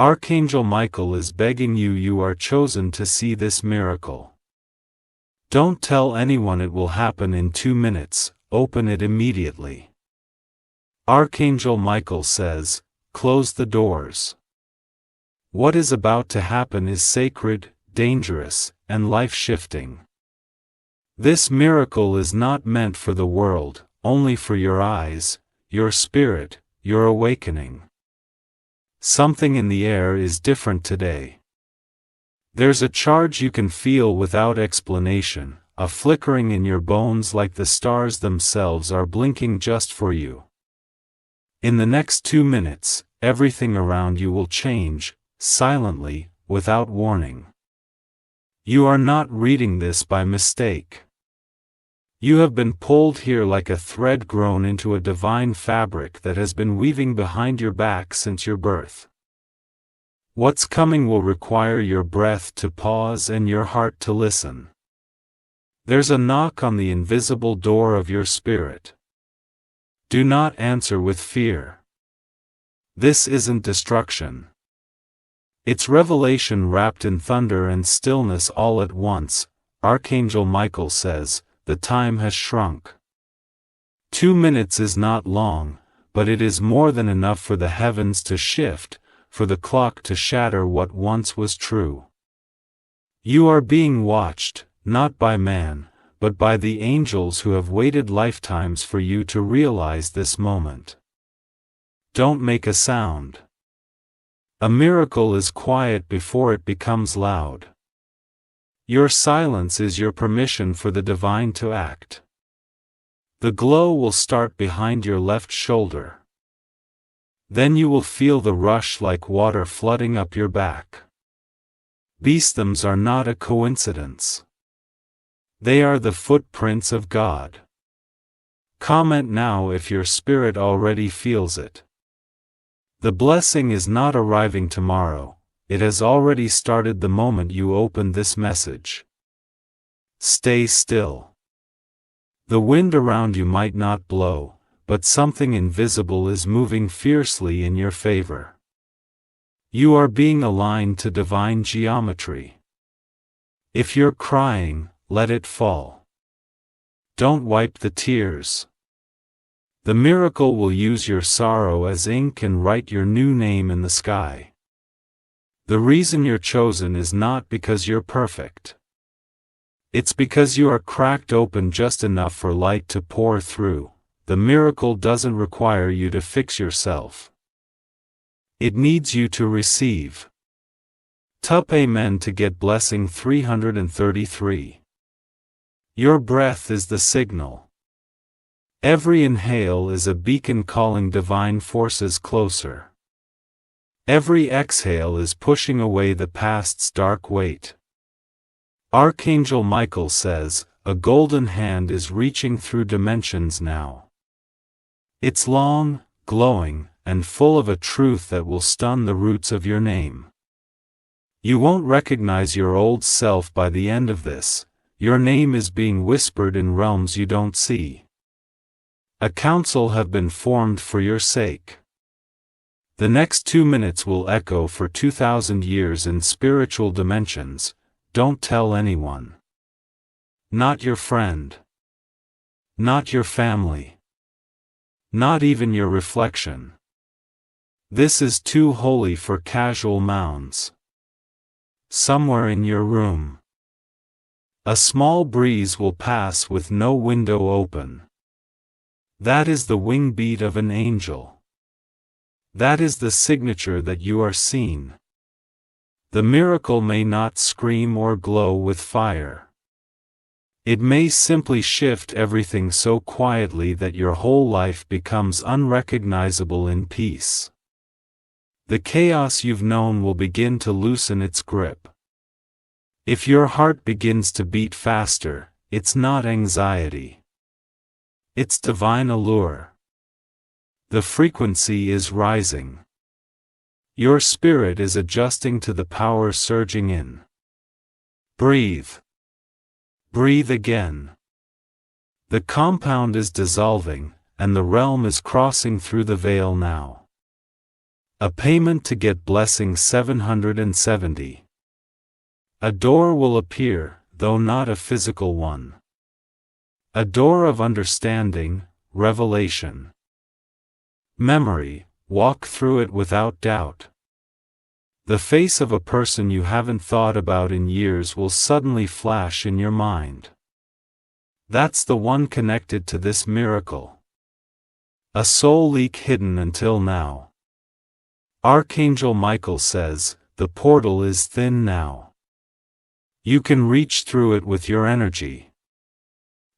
Archangel Michael is begging you. You are chosen to see this miracle. Don't tell anyone. It will happen in 2 minutes. Open it immediately. Archangel Michael says, close the doors. What is about to happen is sacred, dangerous, and life-shifting. This miracle is not meant for the world, only for your eyes, your spirit, your awakening. Something in the air is different today. There's a charge you can feel without explanation, a flickering in your bones like the stars themselves are blinking just for you. In the next 2 minutes, everything around you will change, silently, without warning. You are not reading this by mistake. You have been pulled here like a thread grown into a divine fabric that has been weaving behind your back since your birth. What's coming will require your breath to pause and your heart to listen. There's a knock on the invisible door of your spirit. Do not answer with fear. This isn't destruction. It's revelation wrapped in thunder and stillness all at once. Archangel Michael says, the time has shrunk. 2 minutes is not long, but it is more than enough for the heavens to shift, for the clock to shatter what once was true. You are being watched, not by man, but by the angels who have waited lifetimes for you to realize this moment. Don't make a sound. A miracle is quiet before it becomes loud. Your silence is your permission for the divine to act. The glow will start behind your left shoulder. Then you will feel the rush like water flooding up your back. These are not a coincidence. They are the footprints of God. Comment now if your spirit already feels it. The blessing is not arriving tomorrow. It has already started the moment you open this message. Stay still. The wind around you might not blow, but something invisible is moving fiercely in your favor. You are being aligned to divine geometry. If you're crying, let it fall. Don't wipe the tears. The miracle will use your sorrow as ink and write your new name in the sky. The reason you're chosen is not because you're perfect. It's because you are cracked open just enough for light to pour through. The miracle doesn't require you to fix yourself. It needs you to receive. Tup Amen to get blessing 333. Your breath is the signal. Every inhale is a beacon calling divine forces closer. Every exhale is pushing away the past's dark weight. Archangel Michael says, a golden hand is reaching through dimensions now. It's long, glowing, and full of a truth that will stun the roots of your name. You won't recognize your old self by the end of this. Your name is being whispered in realms you don't see. A council have been formed for your sake. The next 2 minutes will echo for 2,000 years in spiritual dimensions. Don't tell anyone. Not your friend. Not your family. Not even your reflection. This is too holy for casual mounds. Somewhere in your room. A small breeze will pass with no window open. That is the wing beat of an angel. That is the signature that you are seen. The miracle may not scream or glow with fire. It may simply shift everything so quietly that your whole life becomes unrecognizable in peace. The chaos you've known will begin to loosen its grip. If your heart begins to beat faster, it's not anxiety. It's divine allure. The frequency is rising. Your spirit is adjusting to the power surging in. Breathe. Breathe again. The compound is dissolving, and the realm is crossing through the veil now. A payment to get blessing 770. A door will appear, though not a physical one. A door of understanding, revelation. Memory, walk through it without doubt. The face of a person you haven't thought about in years will suddenly flash in your mind. That's the one connected to this miracle. A soul leak hidden until now. Archangel Michael says, the portal is thin now. You can reach through it with your energy.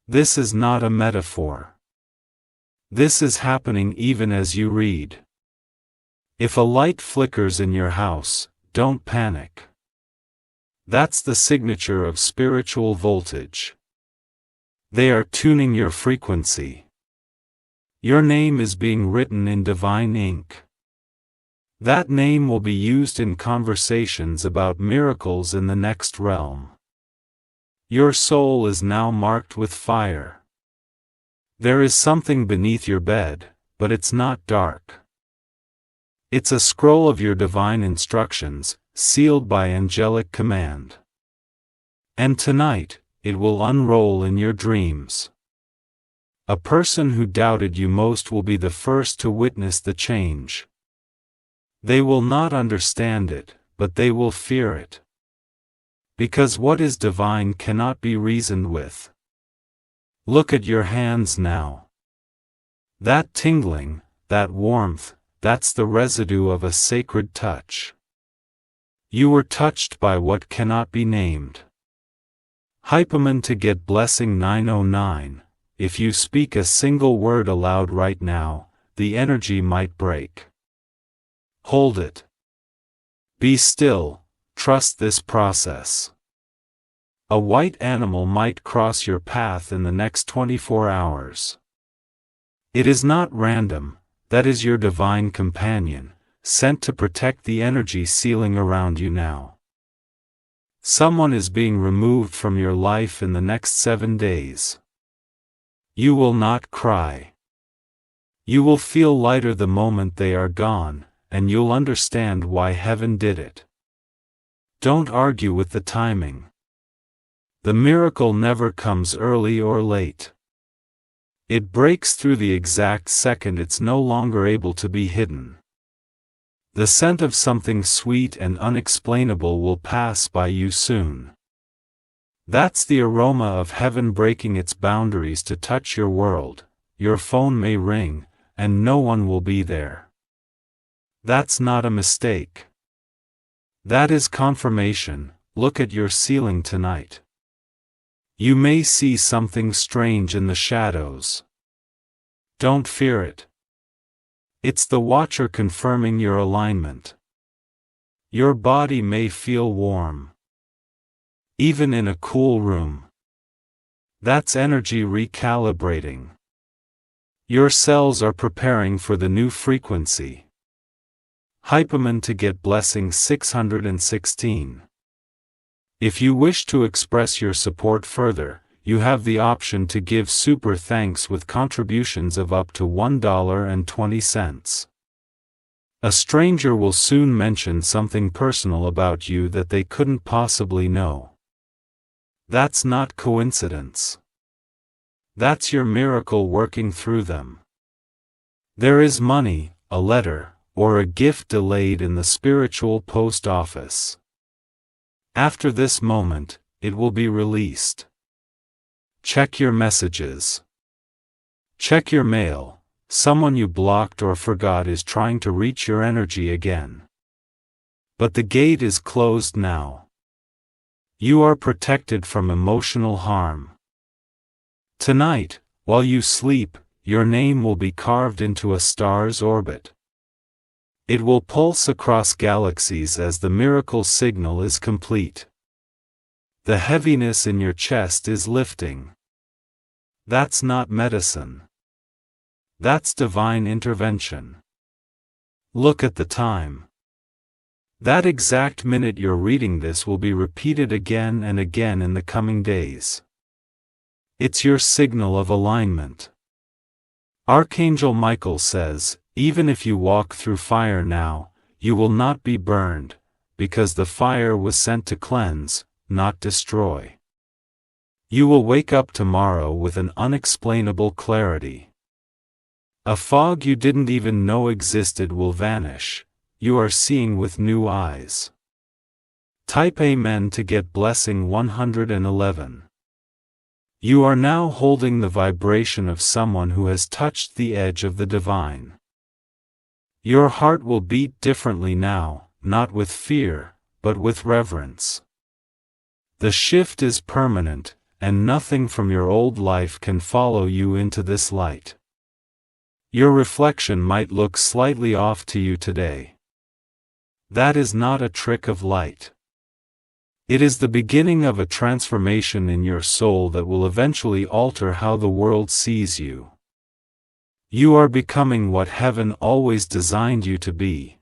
This is not a metaphor. This is happening even as you read. If a light flickers in your house, don't panic. That's the signature of spiritual voltage. They are tuning your frequency. Your name is being written in divine ink. That name will be used in conversations about miracles in the next realm. Your soul is now marked with fire. There is something beneath your bed, but it's not dark. It's a scroll of your divine instructions, sealed by angelic command. And tonight, it will unroll in your dreams. A person who doubted you most will be the first to witness the change. They will not understand it, but they will fear it. Because what is divine cannot be reasoned with. Look at your hands now. That tingling, that warmth, that's the residue of a sacred touch. You were touched by what cannot be named. Hyperman to get blessing 909. If you speak a single word aloud right now, the energy might break. Hold it. Be still, trust this process. A white animal might cross your path in the next 24 hours. It is not random, that is your divine companion, sent to protect the energy sealing around you now. Someone is being removed from your life in the next 7 days. You will not cry. You will feel lighter the moment they are gone, and you'll understand why heaven did it. Don't argue with the timing. The miracle never comes early or late. It breaks through the exact second it's no longer able to be hidden. The scent of something sweet and unexplainable will pass by you soon. That's the aroma of heaven breaking its boundaries to touch your world. Your phone may ring, and no one will be there. That's not a mistake. That is confirmation. Look at your ceiling tonight. You may see something strange in the shadows. Don't fear it. It's the watcher confirming your alignment. Your body may feel warm. Even in a cool room. That's energy recalibrating. Your cells are preparing for the new frequency. Hyperman to get blessing 616. If you wish to express your support further, you have the option to give super thanks with contributions of up to $1.20. A stranger will soon mention something personal about you that they couldn't possibly know. That's not coincidence. That's your miracle working through them. There is money, a letter, or a gift delayed in the spiritual post office. After this moment, it will be released. Check your messages. Check your mail. Someone you blocked or forgot is trying to reach your energy again. But the gate is closed now. You are protected from emotional harm. Tonight, while you sleep, your name will be carved into a star's orbit. It will pulse across galaxies as the miracle signal is complete. The heaviness in your chest is lifting. That's not medicine. That's divine intervention. Look at the time. That exact minute you're reading this will be repeated again and again in the coming days. It's your signal of alignment. Archangel Michael says, even if you walk through fire now, you will not be burned, because the fire was sent to cleanse, not destroy. You will wake up tomorrow with an unexplainable clarity. A fog you didn't even know existed will vanish. You are seeing with new eyes. Type Amen to get blessing 111. You are now holding the vibration of someone who has touched the edge of the divine. Your heart will beat differently now, not with fear, but with reverence. The shift is permanent, and nothing from your old life can follow you into this light. Your reflection might look slightly off to you today. That is not a trick of light. It is the beginning of a transformation in your soul that will eventually alter how the world sees you. You are becoming what heaven always designed you to be.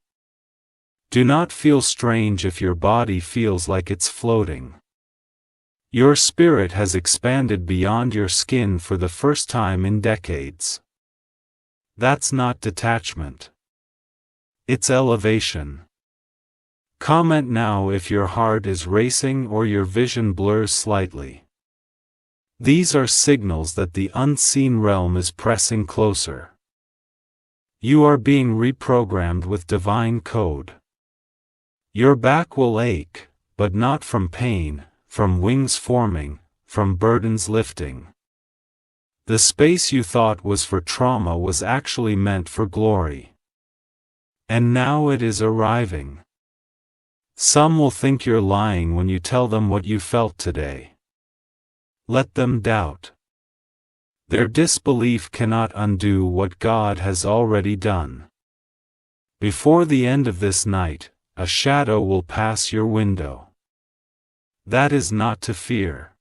Do not feel strange if your body feels like it's floating. Your spirit has expanded beyond your skin for the first time in decades. That's not detachment. It's elevation. Comment now if your heart is racing or your vision blurs slightly. These are signals that the unseen realm is pressing closer. You are being reprogrammed with divine code. Your back will ache, but not from pain, from wings forming, from burdens lifting. The space you thought was for trauma was actually meant for glory. And now it is arriving. Some will think you're lying when you tell them what you felt today. Let them doubt. Their disbelief cannot undo what God has already done. Before the end of this night, a shadow will pass your window. That is not to fear.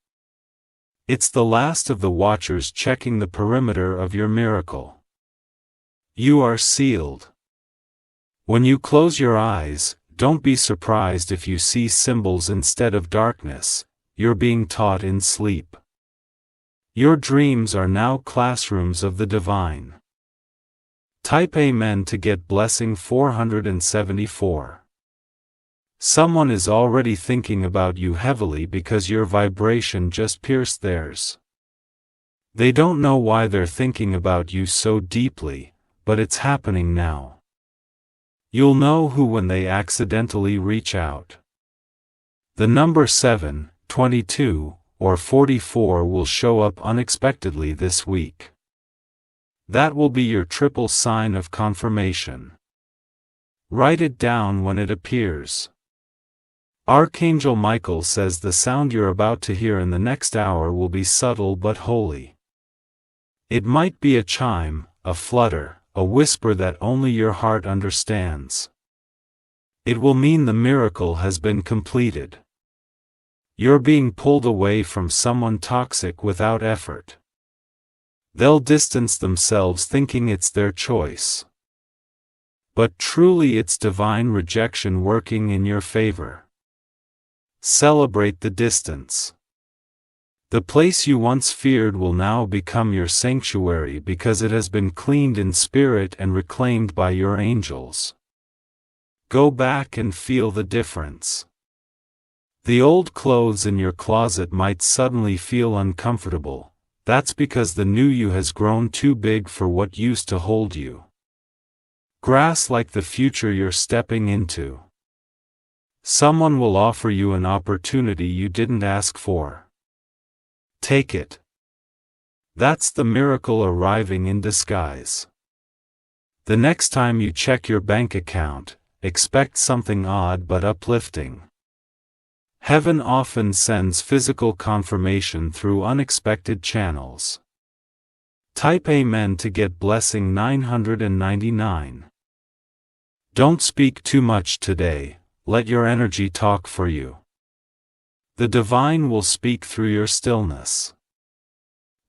It's the last of the watchers checking the perimeter of your miracle. You are sealed. When you close your eyes, don't be surprised if you see symbols instead of darkness. You're being taught in sleep. Your dreams are now classrooms of the divine. Type Amen to get blessing 474. Someone is already thinking about you heavily because your vibration just pierced theirs. They don't know why they're thinking about you so deeply, but it's happening now. You'll know who when they accidentally reach out. The number 7, 22, or 44 will show up unexpectedly this week. That will be your triple sign of confirmation. Write it down when it appears. Archangel Michael says the sound you're about to hear in the next hour will be subtle but holy. It might be a chime, a flutter, a whisper that only your heart understands. It will mean the miracle has been completed. You're being pulled away from someone toxic without effort. They'll distance themselves thinking it's their choice. But truly it's divine rejection working in your favor. Celebrate the distance. The place you once feared will now become your sanctuary because it has been cleaned in spirit and reclaimed by your angels. Go back and feel the difference. The old clothes in your closet might suddenly feel uncomfortable. That's because the new you has grown too big for what used to hold you. Grasp like the future you're stepping into. Someone will offer you an opportunity you didn't ask for. Take it. That's the miracle arriving in disguise. The next time you check your bank account, expect something odd but uplifting. Heaven often sends physical confirmation through unexpected channels. Type Amen to get blessing 999. Don't speak too much today. Let your energy talk for you. The divine will speak through your stillness.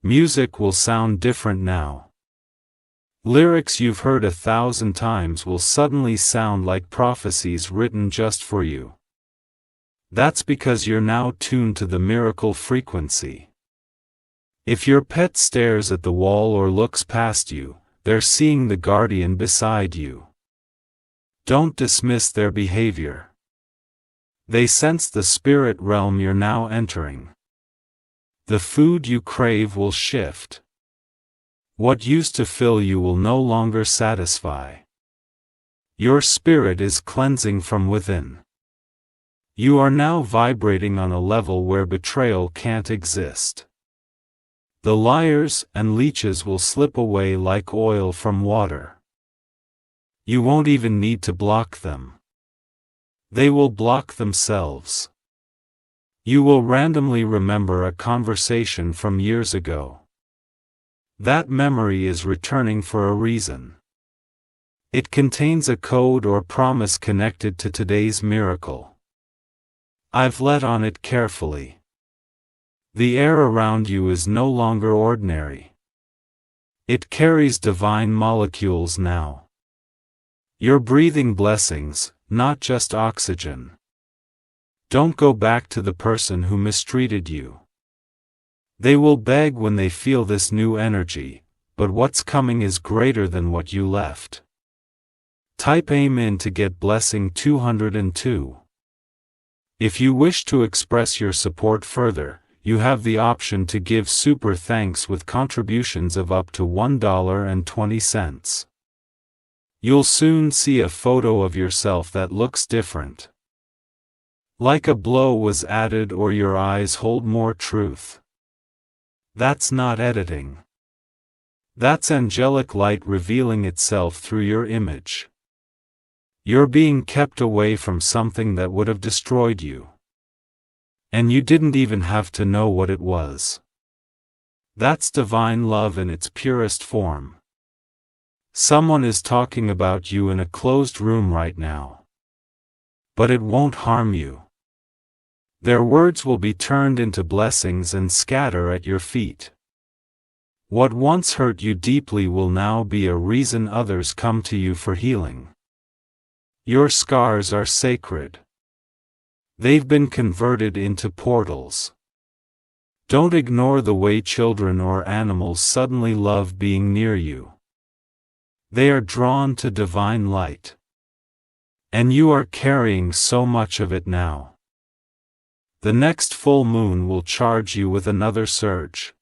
Music will sound different now. Lyrics you've heard 1,000 times will suddenly sound like prophecies written just for you. That's because you're now tuned to the miracle frequency. If your pet stares at the wall or looks past you, they're seeing the guardian beside you. Don't dismiss their behavior. They sense the spirit realm you're now entering. The food you crave will shift. What used to fill you will no longer satisfy. Your spirit is cleansing from within. You are now vibrating on a level where betrayal can't exist. The liars and leeches will slip away like oil from water. You won't even need to block them. They will block themselves. You will randomly remember a conversation from years ago. That memory is returning for a reason. It contains a code or promise connected to today's miracle. I've let on it carefully. The air around you is no longer ordinary. It carries divine molecules now. You're breathing blessings, not just oxygen. Don't go back to the person who mistreated you. They will beg when they feel this new energy, but what's coming is greater than what you left. Type Amen to get blessing 202. If you wish to express your support further, you have the option to give super thanks with contributions of up to $1.20. You'll soon see a photo of yourself that looks different. Like a blow was added or your eyes hold more truth. That's not editing. That's angelic light revealing itself through your image. You're being kept away from something that would have destroyed you. And you didn't even have to know what it was. That's divine love in its purest form. Someone is talking about you in a closed room right now. But it won't harm you. Their words will be turned into blessings and scatter at your feet. What once hurt you deeply will now be a reason others come to you for healing. Your scars are sacred. They've been converted into portals. Don't ignore the way children or animals suddenly love being near you. They are drawn to divine light. And you are carrying so much of it now. The next full moon will charge you with another surge.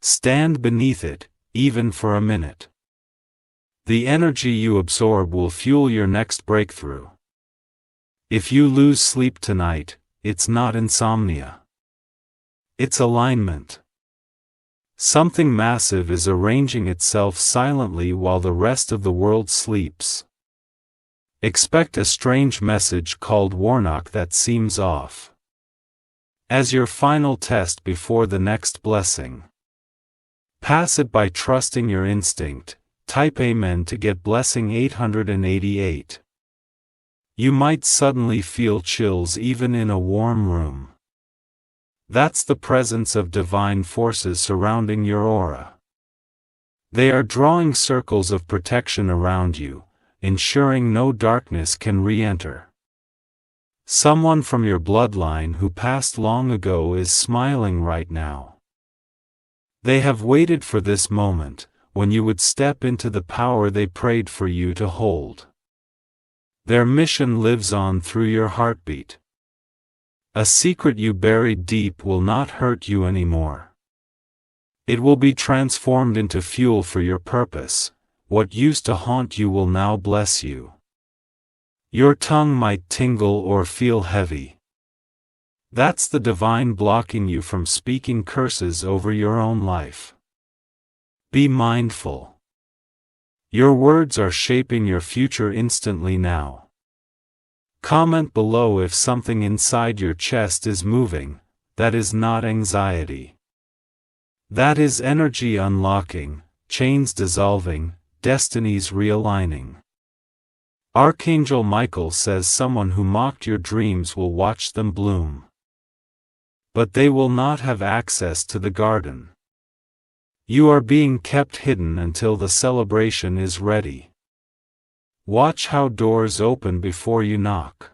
Stand beneath it, even for a minute. The energy you absorb will fuel your next breakthrough. If you lose sleep tonight, it's not insomnia. It's alignment. Something massive is arranging itself silently while the rest of the world sleeps. Expect a strange message called Warnock that seems off. As your final test before the next blessing. Pass it by trusting your instinct. Type Amen to get blessing 888. You might suddenly feel chills even in a warm room. That's the presence of divine forces surrounding your aura. They are drawing circles of protection around you, ensuring no darkness can re-enter. Someone from your bloodline who passed long ago is smiling right now. They have waited for this moment, when you would step into the power they prayed for you to hold. Their mission lives on through your heartbeat. A secret you buried deep will not hurt you anymore. It will be transformed into fuel for your purpose. What used to haunt you will now bless you. Your tongue might tingle or feel heavy. That's the divine blocking you from speaking curses over your own life. Be mindful. Your words are shaping your future instantly now. Comment below if something inside your chest is moving. That is not anxiety. That is energy unlocking, chains dissolving, destinies realigning. Archangel Michael says someone who mocked your dreams will watch them bloom. But they will not have access to the garden. You are being kept hidden until the celebration is ready. Watch how doors open before you knock.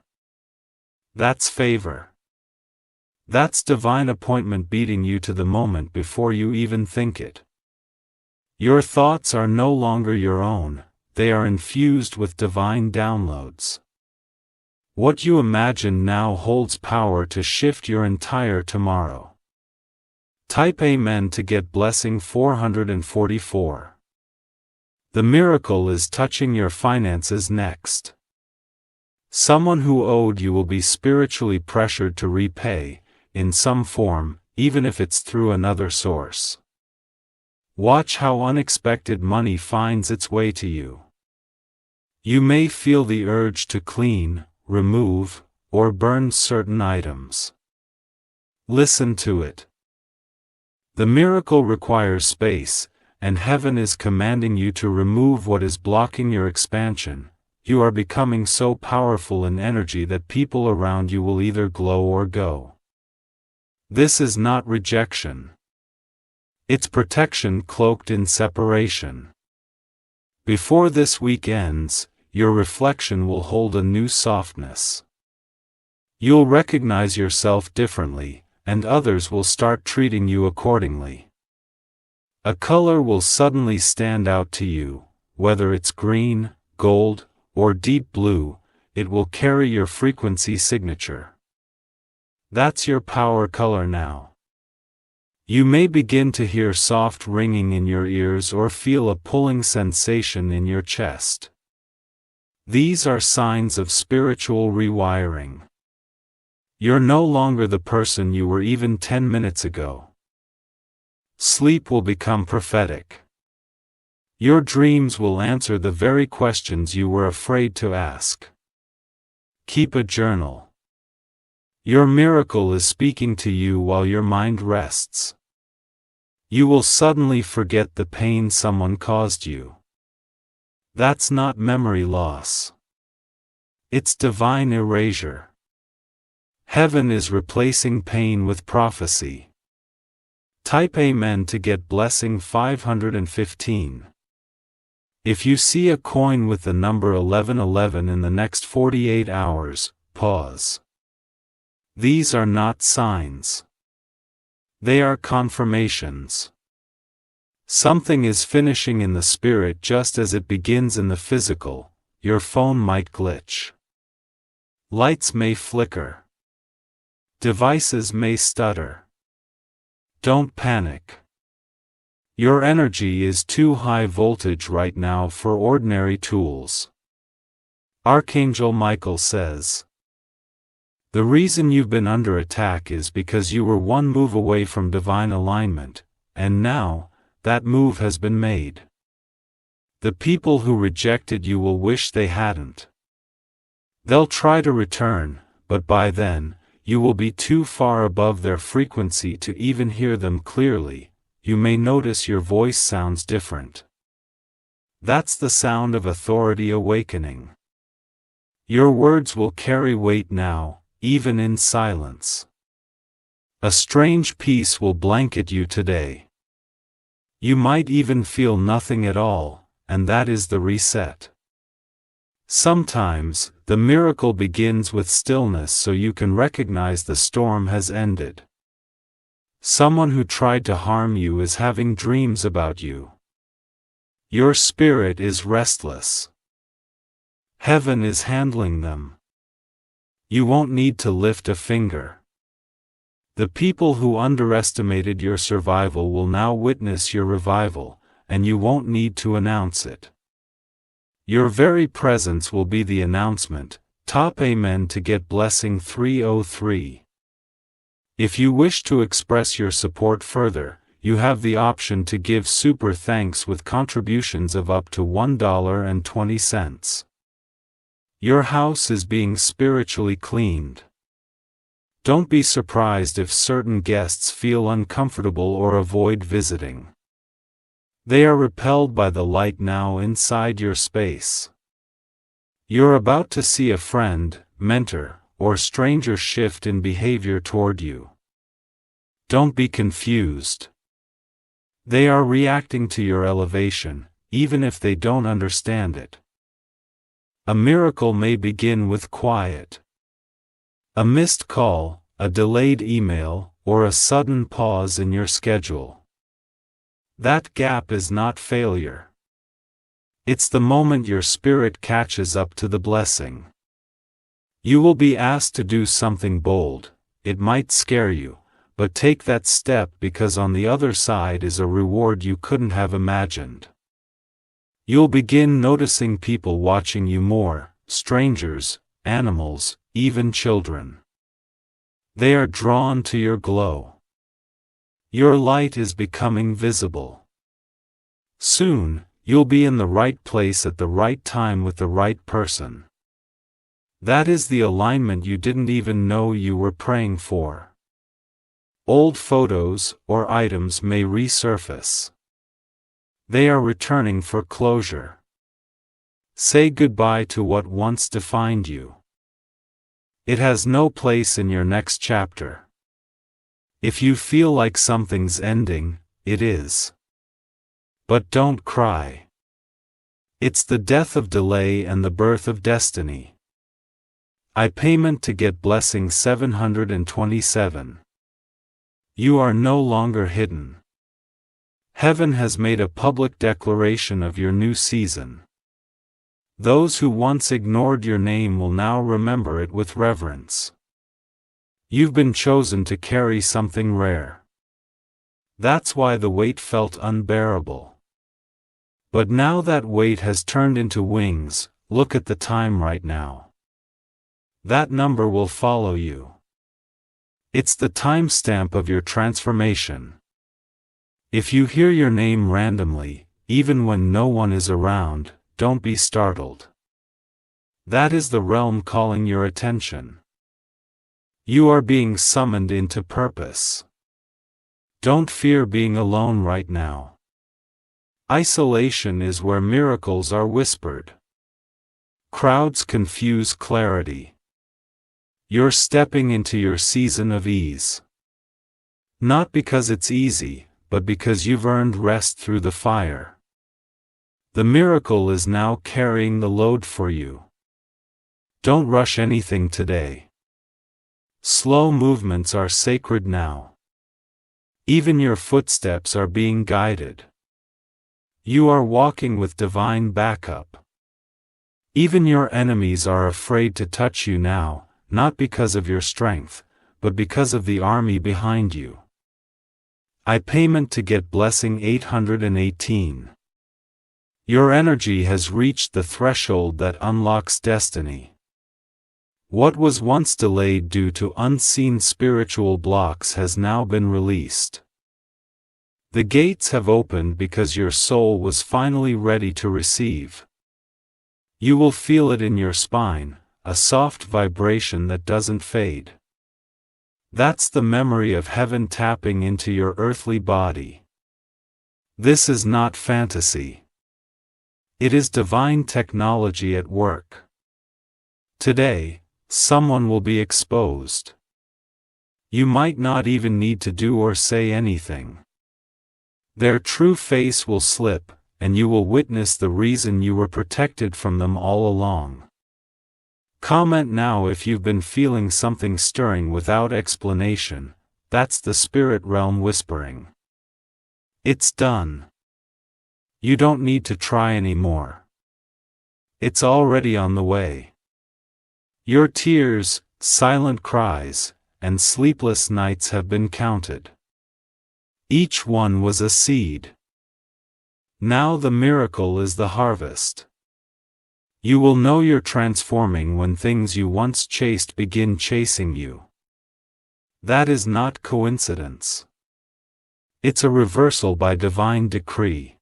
That's favor. That's divine appointment beating you to the moment before you even think it. Your thoughts are no longer your own, they are infused with divine downloads. What you imagine now holds power to shift your entire tomorrow. Type Amen to get blessing 444. The miracle is touching your finances next. Someone who owed you will be spiritually pressured to repay, in some form, even if it's through another source. Watch how unexpected money finds its way to you. You may feel the urge to clean, remove, or burn certain items. Listen to it. The miracle requires space, and heaven is commanding you to remove what is blocking your expansion. You are becoming so powerful in energy that people around you will either glow or go. This is not rejection. It's protection cloaked in separation. Before this week ends, your reflection will hold a new softness. You'll recognize yourself differently, and others will start treating you accordingly. A color will suddenly stand out to you, whether it's green, gold, or deep blue, it will carry your frequency signature. That's your power color now. You may begin to hear soft ringing in your ears or feel a pulling sensation in your chest. These are signs of spiritual rewiring. You're no longer the person you were even 10 minutes ago. Sleep will become prophetic. Your dreams will answer the very questions you were afraid to ask. Keep a journal. Your miracle is speaking to you while your mind rests. You will suddenly forget the pain someone caused you. That's not memory loss. It's divine erasure. Heaven is replacing pain with prophecy. Type Amen to get blessing 515. If you see a coin with the number 1111 in the next 48 hours, pause. These are not signs. They are confirmations. Something is finishing in the spirit just as it begins in the physical. Your phone might glitch. Lights may flicker. Devices may stutter. Don't panic. Your energy is too high voltage right now for ordinary tools. Archangel Michael says, the reason you've been under attack is because you were one move away from divine alignment, and now, that move has been made. The people who rejected you will wish they hadn't. They'll try to return, but by then, you will be too far above their frequency to even hear them clearly. You may notice your voice sounds different. That's the sound of authority awakening. Your words will carry weight now, even in silence. A strange peace will blanket you today. You might even feel nothing at all, and that is the reset. Sometimes, the miracle begins with stillness so you can recognize the storm has ended. Someone who tried to harm you is having dreams about you. Your spirit is restless. Heaven is handling them. You won't need to lift a finger. The people who underestimated your survival will now witness your revival, and you won't need to announce it. Your very presence will be the announcement. Top Amen to get blessing 303. If you wish to express your support further, you have the option to give super thanks with contributions of up to $1.20. Your house is being spiritually cleaned. Don't be surprised if certain guests feel uncomfortable or avoid visiting. They are repelled by the light now inside your space. You're about to see a friend, mentor, or stranger shift in behavior toward you. Don't be confused. They are reacting to your elevation, even if they don't understand it. A miracle may begin with quiet. A missed call, a delayed email, or a sudden pause in your schedule. That gap is not failure. It's the moment your spirit catches up to the blessing. You will be asked to do something bold. It might scare you, but take that step because on the other side is a reward you couldn't have imagined. You'll begin noticing people watching you more, strangers, animals, even children. They are drawn to your glow. Your light is becoming visible. Soon, you'll be in the right place at the right time with the right person. That is the alignment you didn't even know you were praying for. Old photos or items may resurface. They are returning for closure. Say goodbye to what once defined you. It has no place in your next chapter. If you feel like something's ending, it is. But don't cry. It's the death of delay and the birth of destiny. I payment to get blessing 727. You are no longer hidden. Heaven has made a public declaration of your new season. Those who once ignored your name will now remember it with reverence. You've been chosen to carry something rare. That's why the weight felt unbearable. But now that weight has turned into wings, look at the time right now. That number will follow you. It's the timestamp of your transformation. If you hear your name randomly, even when no one is around, don't be startled. That is the realm calling your attention. You are being summoned into purpose. Don't fear being alone right now. Isolation is where miracles are whispered. Crowds confuse clarity. You're stepping into your season of ease. Not because it's easy, but because you've earned rest through the fire. The miracle is now carrying the load for you. Don't rush anything today. Slow movements are sacred now. Even your footsteps are being guided. You are walking with divine backup. Even your enemies are afraid to touch you now, not because of your strength, but because of the army behind you. I payment to get blessing 818. Your energy has reached the threshold that unlocks destiny. What was once delayed due to unseen spiritual blocks has now been released. The gates have opened because your soul was finally ready to receive. You will feel it in your spine, a soft vibration that doesn't fade. That's the memory of heaven tapping into your earthly body. This is not fantasy. It is divine technology at work. Today, someone will be exposed. You might not even need to do or say anything. Their true face will slip, and you will witness the reason you were protected from them all along. Comment now if you've been feeling something stirring without explanation. That's the spirit realm whispering. It's done. You don't need to try anymore. It's already on the way. Your tears, silent cries, and sleepless nights have been counted. Each one was a seed. Now the miracle is the harvest. You will know you're transforming when things you once chased begin chasing you. That is not coincidence. It's a reversal by divine decree.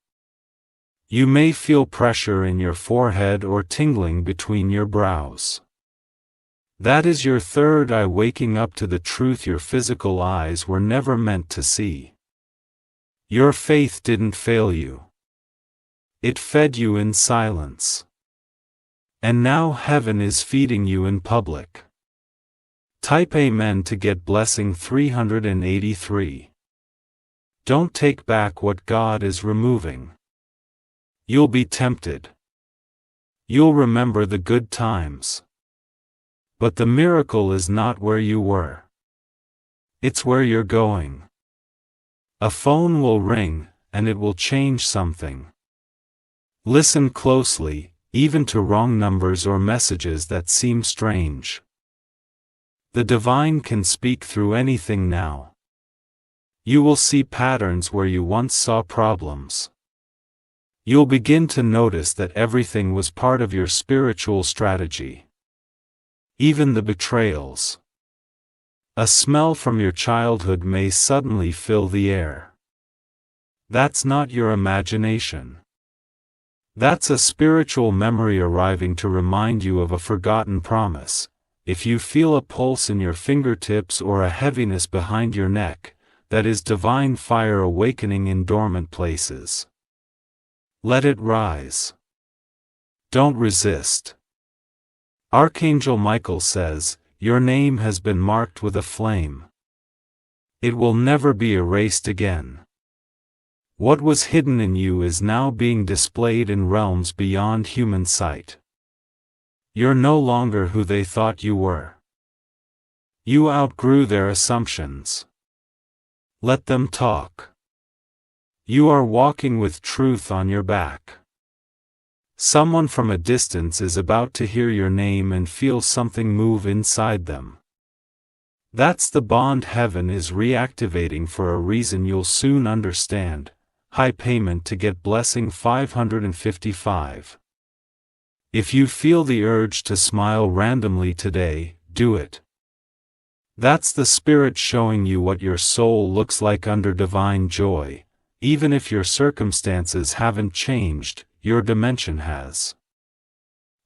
You may feel pressure in your forehead or tingling between your brows. That is your third eye waking up to the truth your physical eyes were never meant to see. Your faith didn't fail you. It fed you in silence. And now heaven is feeding you in public. Type Amen to get blessing 383. Don't take back what God is removing. You'll be tempted. You'll remember the good times. But the miracle is not where you were. It's where you're going. A phone will ring, and it will change something. Listen closely, even to wrong numbers or messages that seem strange. The divine can speak through anything now. You will see patterns where you once saw problems. You'll begin to notice that everything was part of your spiritual strategy. Even the betrayals. A smell from your childhood may suddenly fill the air. That's not your imagination. That's a spiritual memory arriving to remind you of a forgotten promise. If you feel a pulse in your fingertips or a heaviness behind your neck, that is divine fire awakening in dormant places. Let it rise. Don't resist. Archangel Michael says, "Your name has been marked with a flame. It will never be erased again. What was hidden in you is now being displayed in realms beyond human sight. You're no longer who they thought you were. You outgrew their assumptions. Let them talk. You are walking with truth on your back. Someone from a distance is about to hear your name and feel something move inside them. That's the bond heaven is reactivating for a reason you'll soon understand. High payment to get blessing 555. If you feel the urge to smile randomly today, do it. That's the Spirit showing you what your soul looks like under divine joy. Even if your circumstances haven't changed, your dimension has.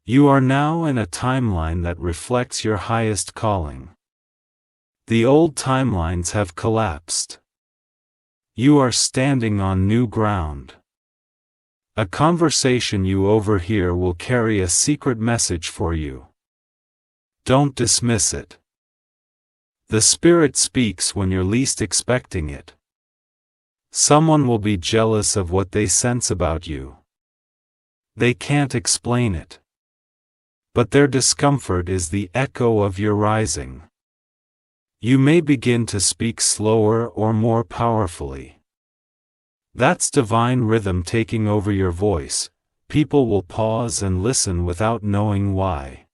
You are now in a timeline that reflects your highest calling. The old timelines have collapsed. You are standing on new ground. A conversation you overhear will carry a secret message for you. Don't dismiss it. The Spirit speaks when you're least expecting it. Someone will be jealous of what they sense about you. They can't explain it. But their discomfort is the echo of your rising. You may begin to speak slower or more powerfully. That's divine rhythm taking over your voice. People will pause and listen without knowing why.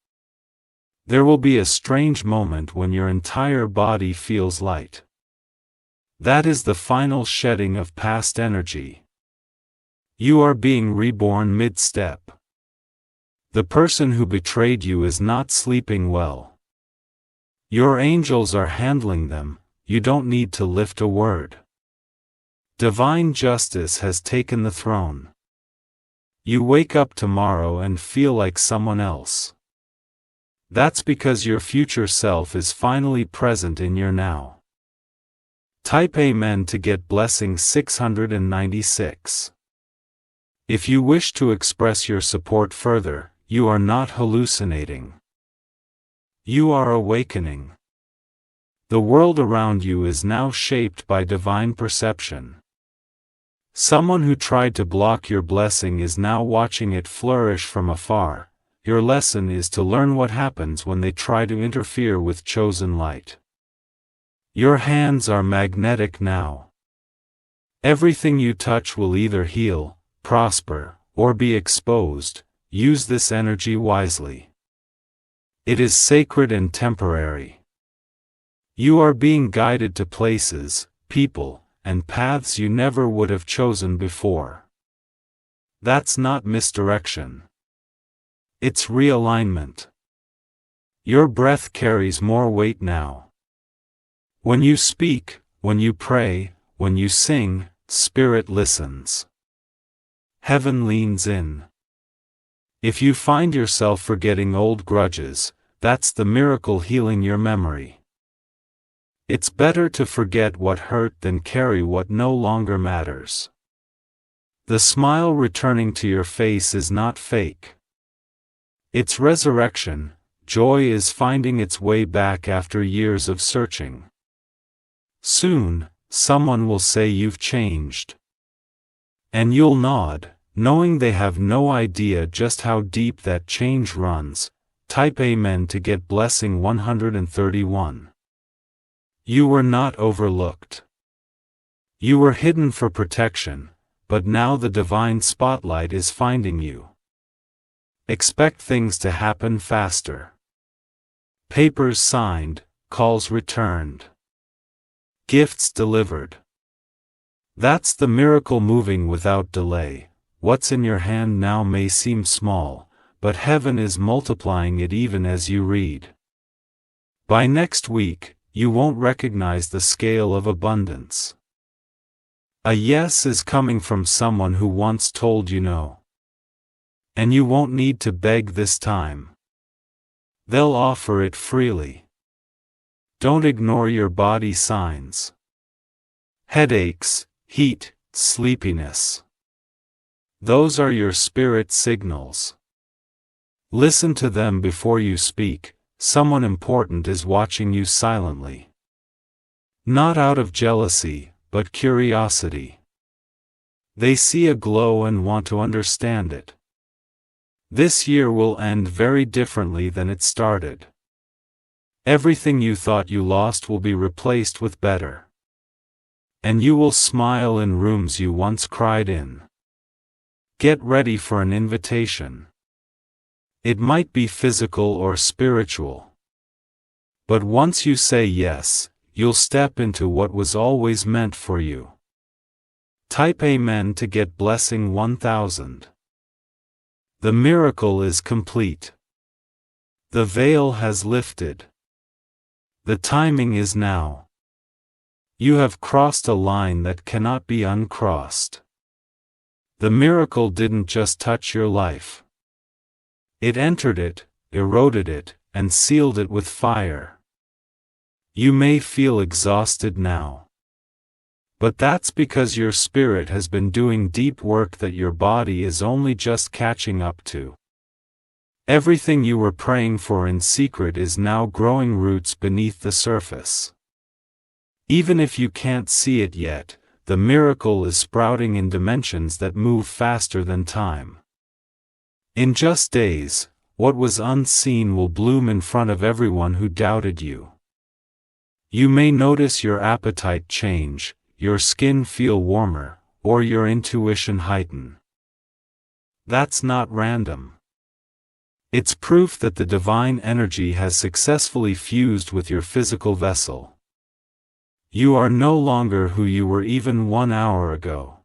There will be a strange moment when your entire body feels light. That is the final shedding of past energy. You are being reborn mid-step. The person who betrayed you is not sleeping well. Your angels are handling them, you don't need to lift a word. Divine justice has taken the throne. You wake up tomorrow and feel like someone else. That's because your future self is finally present in your now. Type Amen to get blessing 696. If you wish to express your support further, you are not hallucinating. You are awakening. The world around you is now shaped by divine perception. Someone who tried to block your blessing is now watching it flourish from afar. Your lesson is to learn what happens when they try to interfere with chosen light. Your hands are magnetic now. Everything you touch will either heal, prosper, or be exposed. Use this energy wisely. It is sacred and temporary. You are being guided to places, people, and paths you never would have chosen before. That's not misdirection. It's realignment. Your breath carries more weight now. When you speak, when you pray, when you sing, Spirit listens. Heaven leans in. If you find yourself forgetting old grudges, that's the miracle healing your memory. It's better to forget what hurt than carry what no longer matters. The smile returning to your face is not fake. It's resurrection. Joy is finding its way back after years of searching. Soon, someone will say you've changed. And you'll nod, knowing they have no idea just how deep that change runs. Type Amen to get blessing 131. You were not overlooked. You were hidden for protection. but now the divine spotlight is finding you. Expect things to happen faster. Papers signed, calls returned. Gifts delivered. That's the miracle moving without delay. What's in your hand now may seem small, but heaven is multiplying it even as you read. By next week, you won't recognize the scale of abundance. A yes is coming from someone who once told you no. And you won't need to beg this time. They'll offer it freely. Don't ignore your body signs. Headaches, heat, sleepiness. Those are your spirit signals. Listen to them before you speak. Someone important is watching you silently. Not out of jealousy, but curiosity. They see a glow and want to understand it. This year will end very differently than it started. Everything you thought you lost will be replaced with better. And you will smile in rooms you once cried in. Get ready for an invitation. It might be physical or spiritual. But once you say yes, you'll step into what was always meant for you. Type Amen to get blessing 1000. The miracle is complete. The veil has lifted. The timing is now. You have crossed a line that cannot be uncrossed. The miracle didn't just touch your life. It entered it, eroded it, and sealed it with fire. You may feel exhausted now. But that's because your spirit has been doing deep work that your body is only just catching up to. Everything you were praying for in secret is now growing roots beneath the surface. Even if you can't see it yet, the miracle is sprouting in dimensions that move faster than time. In just days, what was unseen will bloom in front of everyone who doubted you. You may notice your appetite change, your skin feel warmer, or your intuition heighten. That's not random. It's proof that the divine energy has successfully fused with your physical vessel. You are no longer who you were even 1 hour ago.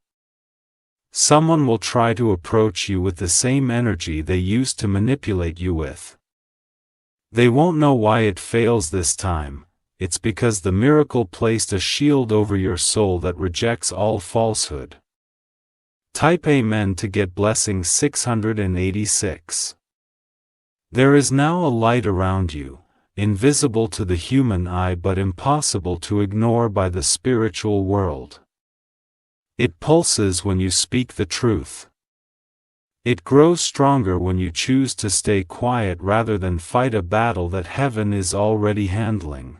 Someone will try to approach you with the same energy they used to manipulate you with. They won't know why it fails this time. It's because the miracle placed a shield over your soul that rejects all falsehood. Type Amen to get blessing 686. There is now a light around you, invisible to the human eye but impossible to ignore by the spiritual world. It pulses when you speak the truth. It grows stronger when you choose to stay quiet rather than fight a battle that heaven is already handling.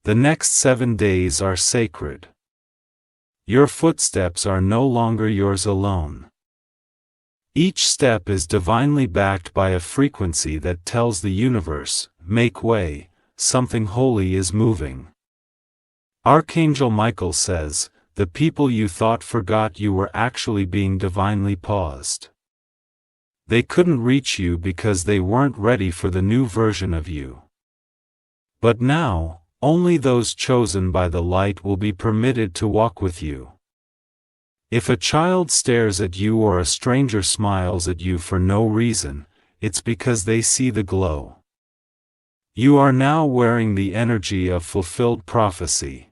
The next 7 days are sacred. Your footsteps are no longer yours alone. Each step is divinely backed by a frequency that tells the universe, make way, something holy is moving. Archangel Michael says, the people you thought forgot you were actually being divinely paused. They couldn't reach you because they weren't ready for the new version of you. But now, only those chosen by the light will be permitted to walk with you. If a child stares at you or a stranger smiles at you for no reason, it's because they see the glow. You are now wearing the energy of fulfilled prophecy.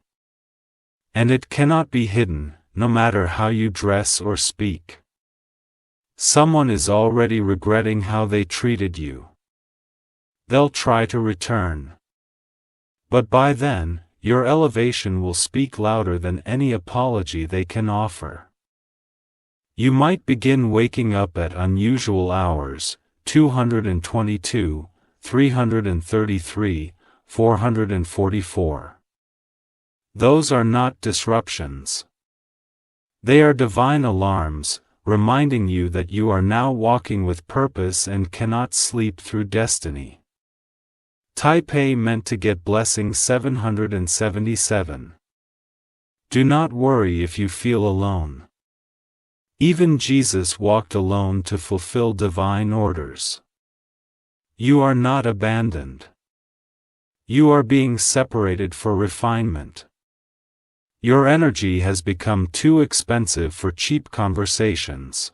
And it cannot be hidden, no matter how you dress or speak. Someone is already regretting how they treated you. They'll try to return. But by then, your elevation will speak louder than any apology they can offer. You might begin waking up at unusual hours, 222, 333, 444. Those are not disruptions. They are divine alarms, reminding you that you are now walking with purpose and cannot sleep through destiny. Type Amen to get blessing 777. Do not worry if you feel alone. Even Jesus walked alone to fulfill divine orders. You are not abandoned. You are being separated for refinement. Your energy has become too expensive for cheap conversations.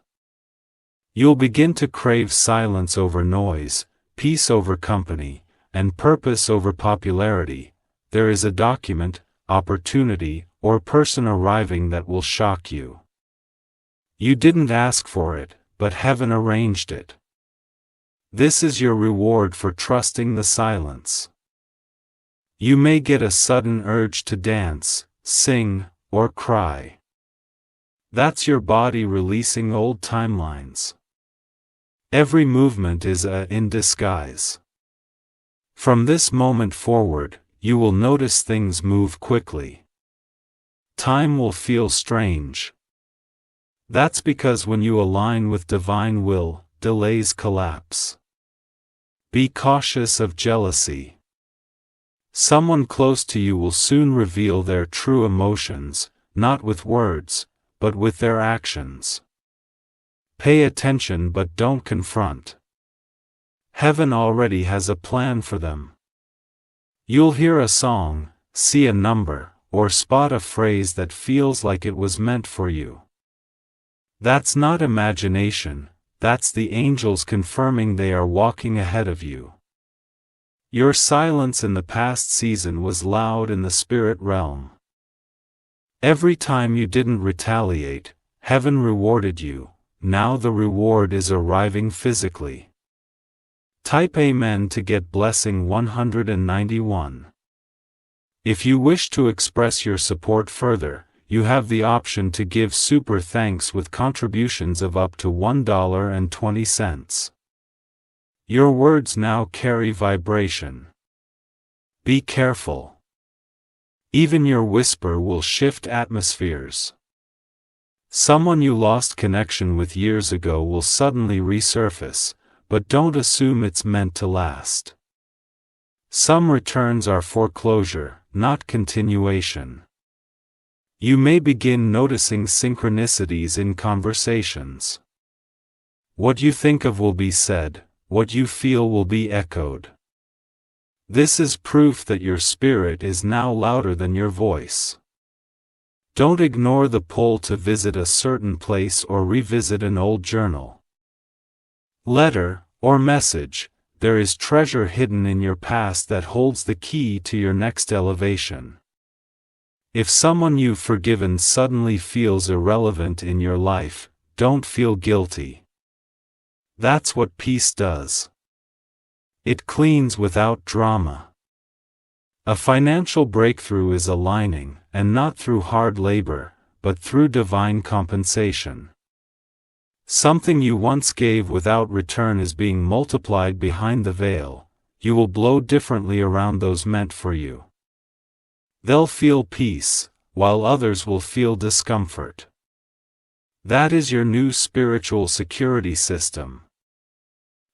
You'll begin to crave silence over noise, peace over company, and purpose over popularity. There is a document, opportunity, or person arriving that will shock you. You didn't ask for it, but heaven arranged it. This is your reward for trusting the silence. You may get a sudden urge to dance, sing, or cry. That's your body releasing old timelines. Every movement is in disguise. From this moment forward, you will notice things move quickly. Time will feel strange. That's because when you align with divine will, delays collapse. Be cautious of jealousy. Someone close to you will soon reveal their true emotions, not with words, but with their actions. Pay attention but don't confront. Heaven already has a plan for them. You'll hear a song, see a number, or spot a phrase that feels like it was meant for you. That's not imagination, that's the angels confirming they are walking ahead of you. Your silence in the past season was loud in the spirit realm. Every time you didn't retaliate, heaven rewarded you. Now the reward is arriving physically. Type Amen to get blessing 191. If you wish to express your support further, you have the option to give super thanks with contributions of up to $1.20. Your words now carry vibration. Be careful. Even your whisper will shift atmospheres. Someone you lost connection with years ago will suddenly resurface, but don't assume it's meant to last. Some returns are foreclosure, not continuation. You may begin noticing synchronicities in conversations. What you think of will be said, what you feel will be echoed. This is proof that your spirit is now louder than your voice. Don't ignore the pull to visit a certain place or revisit an old journal, letter, or message. There is treasure hidden in your past that holds the key to your next elevation. If someone you've forgiven suddenly feels irrelevant in your life, don't feel guilty. That's what peace does. It cleans without drama. A financial breakthrough is aligning, and not through hard labor, but through divine compensation. Something you once gave without return is being multiplied behind the veil. You will blow differently around those meant for you. They'll feel peace, while others will feel discomfort. That is your new spiritual security system.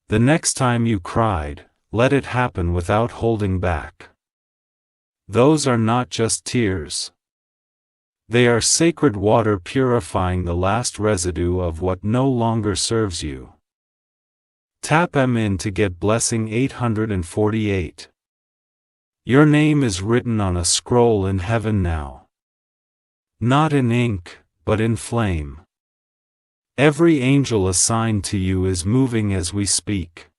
The next time you cried, let it happen without holding back. Those are not just tears. They are sacred water purifying the last residue of what no longer serves you. Tap M in to get blessing 848. Your name is written on a scroll in heaven now. Not in ink, but in flame. Every angel assigned to you is moving as we speak.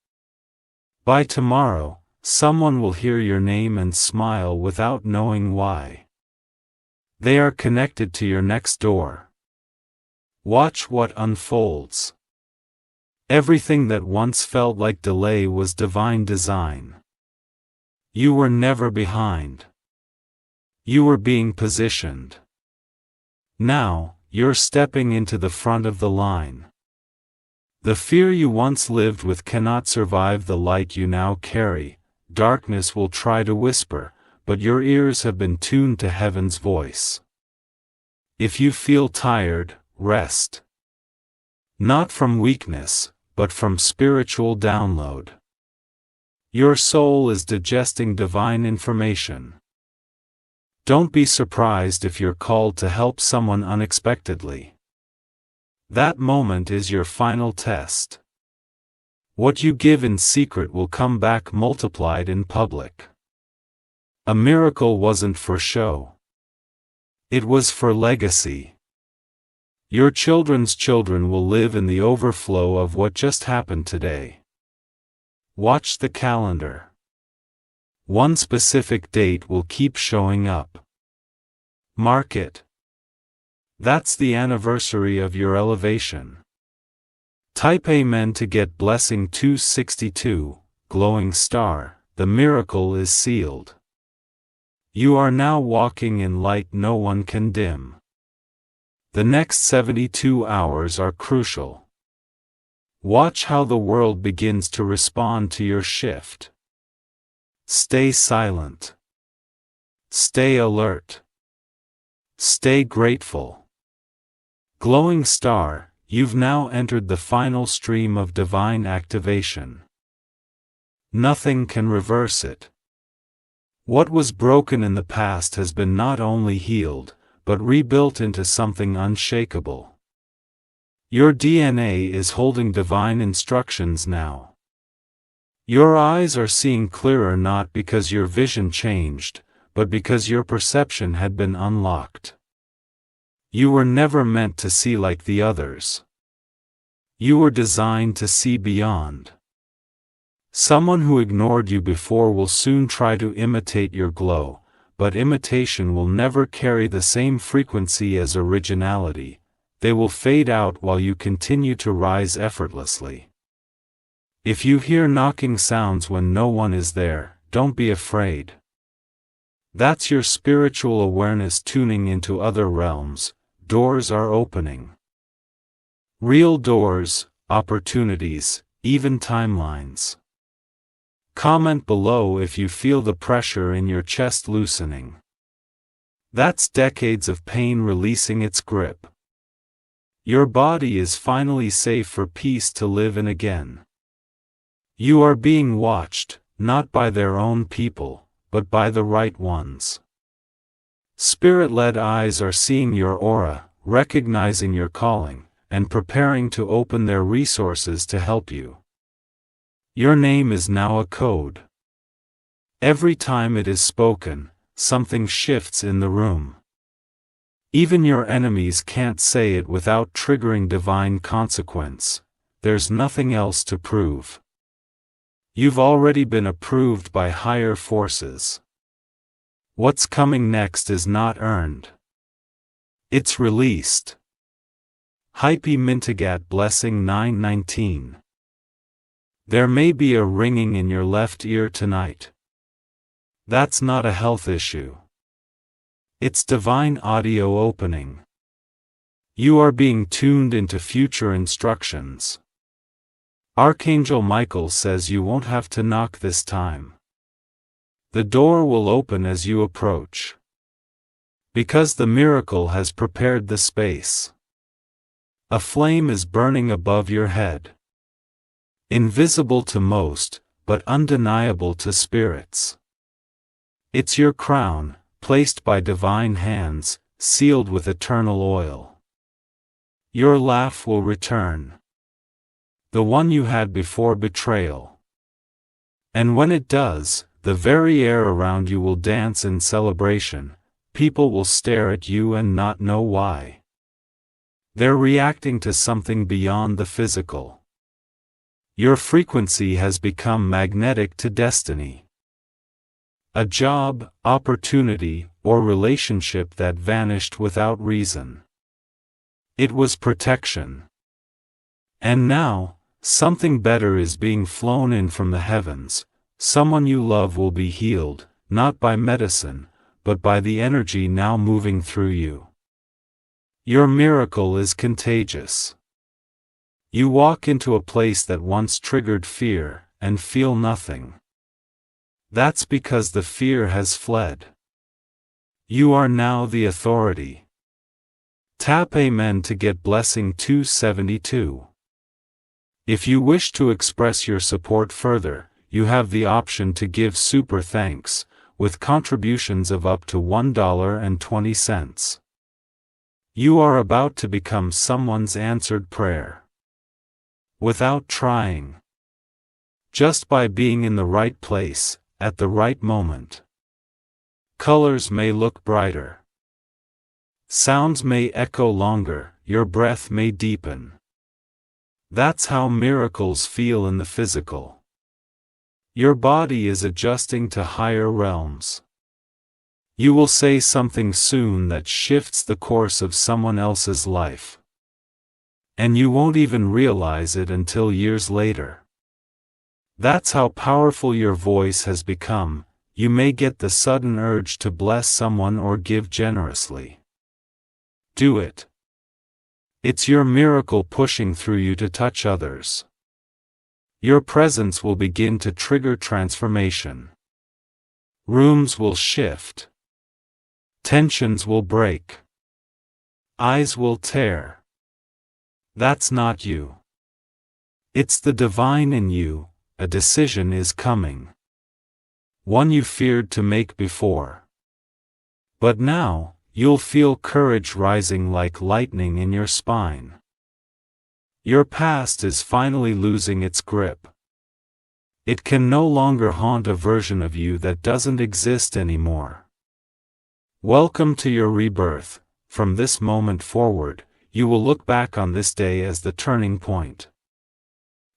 By tomorrow, someone will hear your name and smile without knowing why. They are connected to your next door. Watch what unfolds. Everything that once felt like delay was divine design. You were never behind. You were being positioned. Now, you're stepping into the front of the line. The fear you once lived with cannot survive the light you now carry. Darkness will try to whisper, but your ears have been tuned to heaven's voice. If you feel tired, rest. Not from weakness, but from spiritual download. Your soul is digesting divine information. Don't be surprised if you're called to help someone unexpectedly. That moment is your final test. What you give in secret will come back multiplied in public. A miracle wasn't for show. It was for legacy. Your children's children will live in the overflow of what just happened today. Watch the calendar. One specific date will keep showing up. Mark it. That's the anniversary of your elevation. Type Amen to get blessing 262, glowing star, the miracle is sealed. You are now walking in light no one can dim. The next 72 hours are crucial. Watch how the world begins to respond to your shift. Stay silent. Stay alert. Stay grateful. Glowing star, you've now entered the final stream of divine activation. Nothing can reverse it. What was broken in the past has been not only healed, but rebuilt into something unshakable. Your DNA is holding divine instructions now. Your eyes are seeing clearer not because your vision changed, but because your perception had been unlocked. You were never meant to see like the others. You were designed to see beyond. Someone who ignored you before will soon try to imitate your glow, but imitation will never carry the same frequency as originality. They will fade out while you continue to rise effortlessly. If you hear knocking sounds when no one is there, don't be afraid. That's your spiritual awareness tuning into other realms. Doors are opening. Real doors, opportunities, even timelines. Comment below if you feel the pressure in your chest loosening. That's decades of pain releasing its grip. Your body is finally safe for peace to live in again. You are being watched, not by their own people, but by the right ones. Spirit-led eyes are seeing your aura, recognizing your calling, and preparing to open their resources to help you. Your name is now a code. Every time it is spoken, something shifts in the room. Even your enemies can't say it without triggering divine consequence. There's nothing else to prove. You've already been approved by higher forces. What's coming next is not earned. It's released. Hype Mintigat Blessing 919. There may be a ringing in your left ear tonight. That's not a health issue. It's divine audio opening. You are being tuned into future instructions. Archangel Michael says you won't have to knock this time. The door will open as you approach. Because the miracle has prepared the space. A flame is burning above your head. Invisible to most, but undeniable to spirits. It's your crown, placed by divine hands, sealed with eternal oil. Your laugh will return. The one you had before betrayal. And when it does, the very air around you will dance in celebration. People will stare at you and not know why. They're reacting to something beyond the physical. Your frequency has become magnetic to destiny. A job, opportunity, or relationship that vanished without reason. It was protection. And now, something better is being flown in from the heavens. Someone you love will be healed, not by medicine, but by the energy now moving through you. Your miracle is contagious. You walk into a place that once triggered fear, and feel nothing. That's because the fear has fled. You are now the authority. Tap Amen to get blessing 272. If you wish to express your support further, you have the option to give super thanks, with contributions of up to $1.20. You are about to become someone's answered prayer. Without trying. Just by being in the right place, at the right moment. Colors may look brighter. Sounds may echo longer, your breath may deepen. That's how miracles feel in the physical. Your body is adjusting to higher realms. You will say something soon that shifts the course of someone else's life. And you won't even realize it until years later. That's how powerful your voice has become. You may get the sudden urge to bless someone or give generously. Do it. It's your miracle pushing through you to touch others. Your presence will begin to trigger transformation. Rooms will shift. Tensions will break. Eyes will tear. That's not you. It's the divine in you. A decision is coming. One you feared to make before. But now, you'll feel courage rising like lightning in your spine. Your past is finally losing its grip. It can no longer haunt a version of you that doesn't exist anymore. Welcome to your rebirth. From this moment forward, you will look back on this day as the turning point.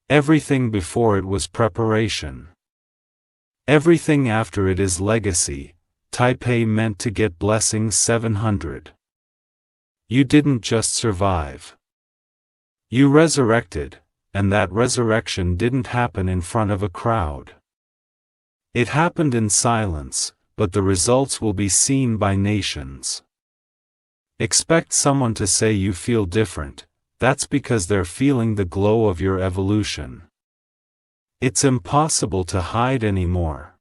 Everything before it was preparation. Everything after it is legacy. Taipei meant to get blessings 700. You didn't just survive. You resurrected, and that resurrection didn't happen in front of a crowd. It happened in silence, but the results will be seen by nations. Expect someone to say you feel different. That's because they're feeling the glow of your evolution. It's impossible to hide anymore.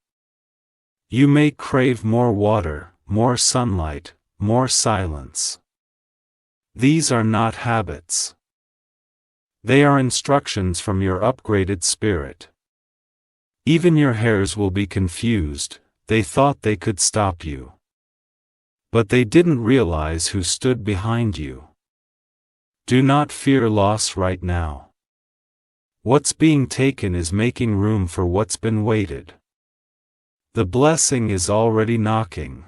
You may crave more water, more sunlight, more silence. These are not habits. They are instructions from your upgraded spirit. Even your hairs will be confused. They thought they could stop you. But they didn't realize who stood behind you. Do not fear loss right now. What's being taken is making room for what's been waited. The blessing is already knocking.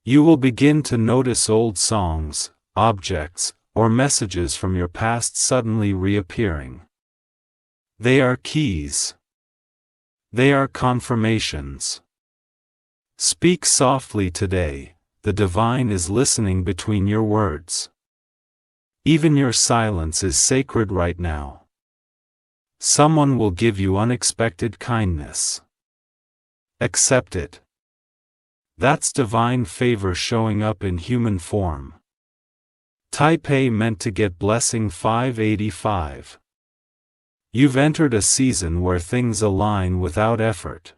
You will begin to notice old songs, objects, or messages from your past suddenly reappearing. They are keys. They are confirmations. Speak softly today. The divine is listening between your words. Even your silence is sacred right now. Someone will give you unexpected kindness. Accept it. That's divine favor showing up in human form. Taipei meant to get blessing 585. You've entered a season where things align without effort.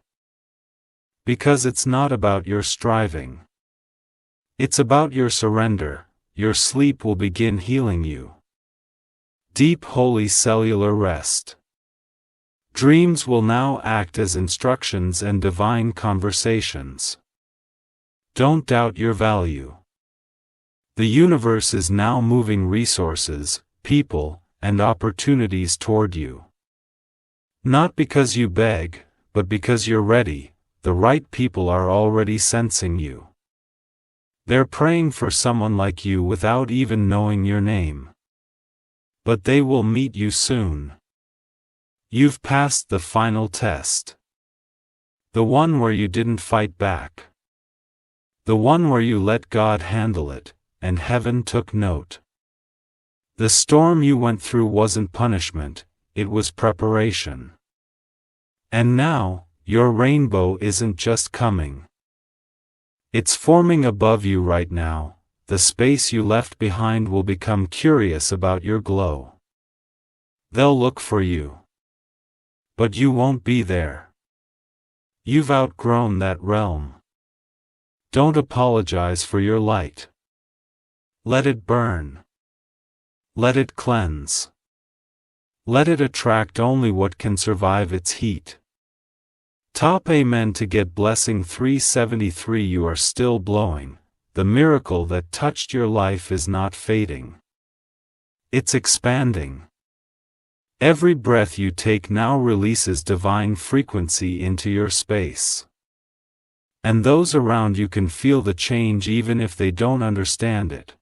Because it's not about your striving. It's about your surrender. Your sleep will begin healing you. Deep holy cellular rest. Dreams will now act as instructions and divine conversations. Don't doubt your value. The universe is now moving resources, people, and opportunities toward you. Not because you beg, but because you're ready. The right people are already sensing you. They're praying for someone like you without even knowing your name. But they will meet you soon. You've passed the final test. The one where you didn't fight back. The one where you let God handle it, and heaven took note. The storm you went through wasn't punishment, it was preparation. And now, your rainbow isn't just coming. It's forming above you right now. The space you left behind will become curious about your glow. They'll look for you. But you won't be there. You've outgrown that realm. Don't apologize for your light. Let it burn. Let it cleanse. Let it attract only what can survive its heat. Top Amen to get blessing 373. You are still blowing. the miracle that touched your life is not fading. It's expanding. Every breath you take now releases divine frequency into your space. And those around you can feel the change even if they don't understand it.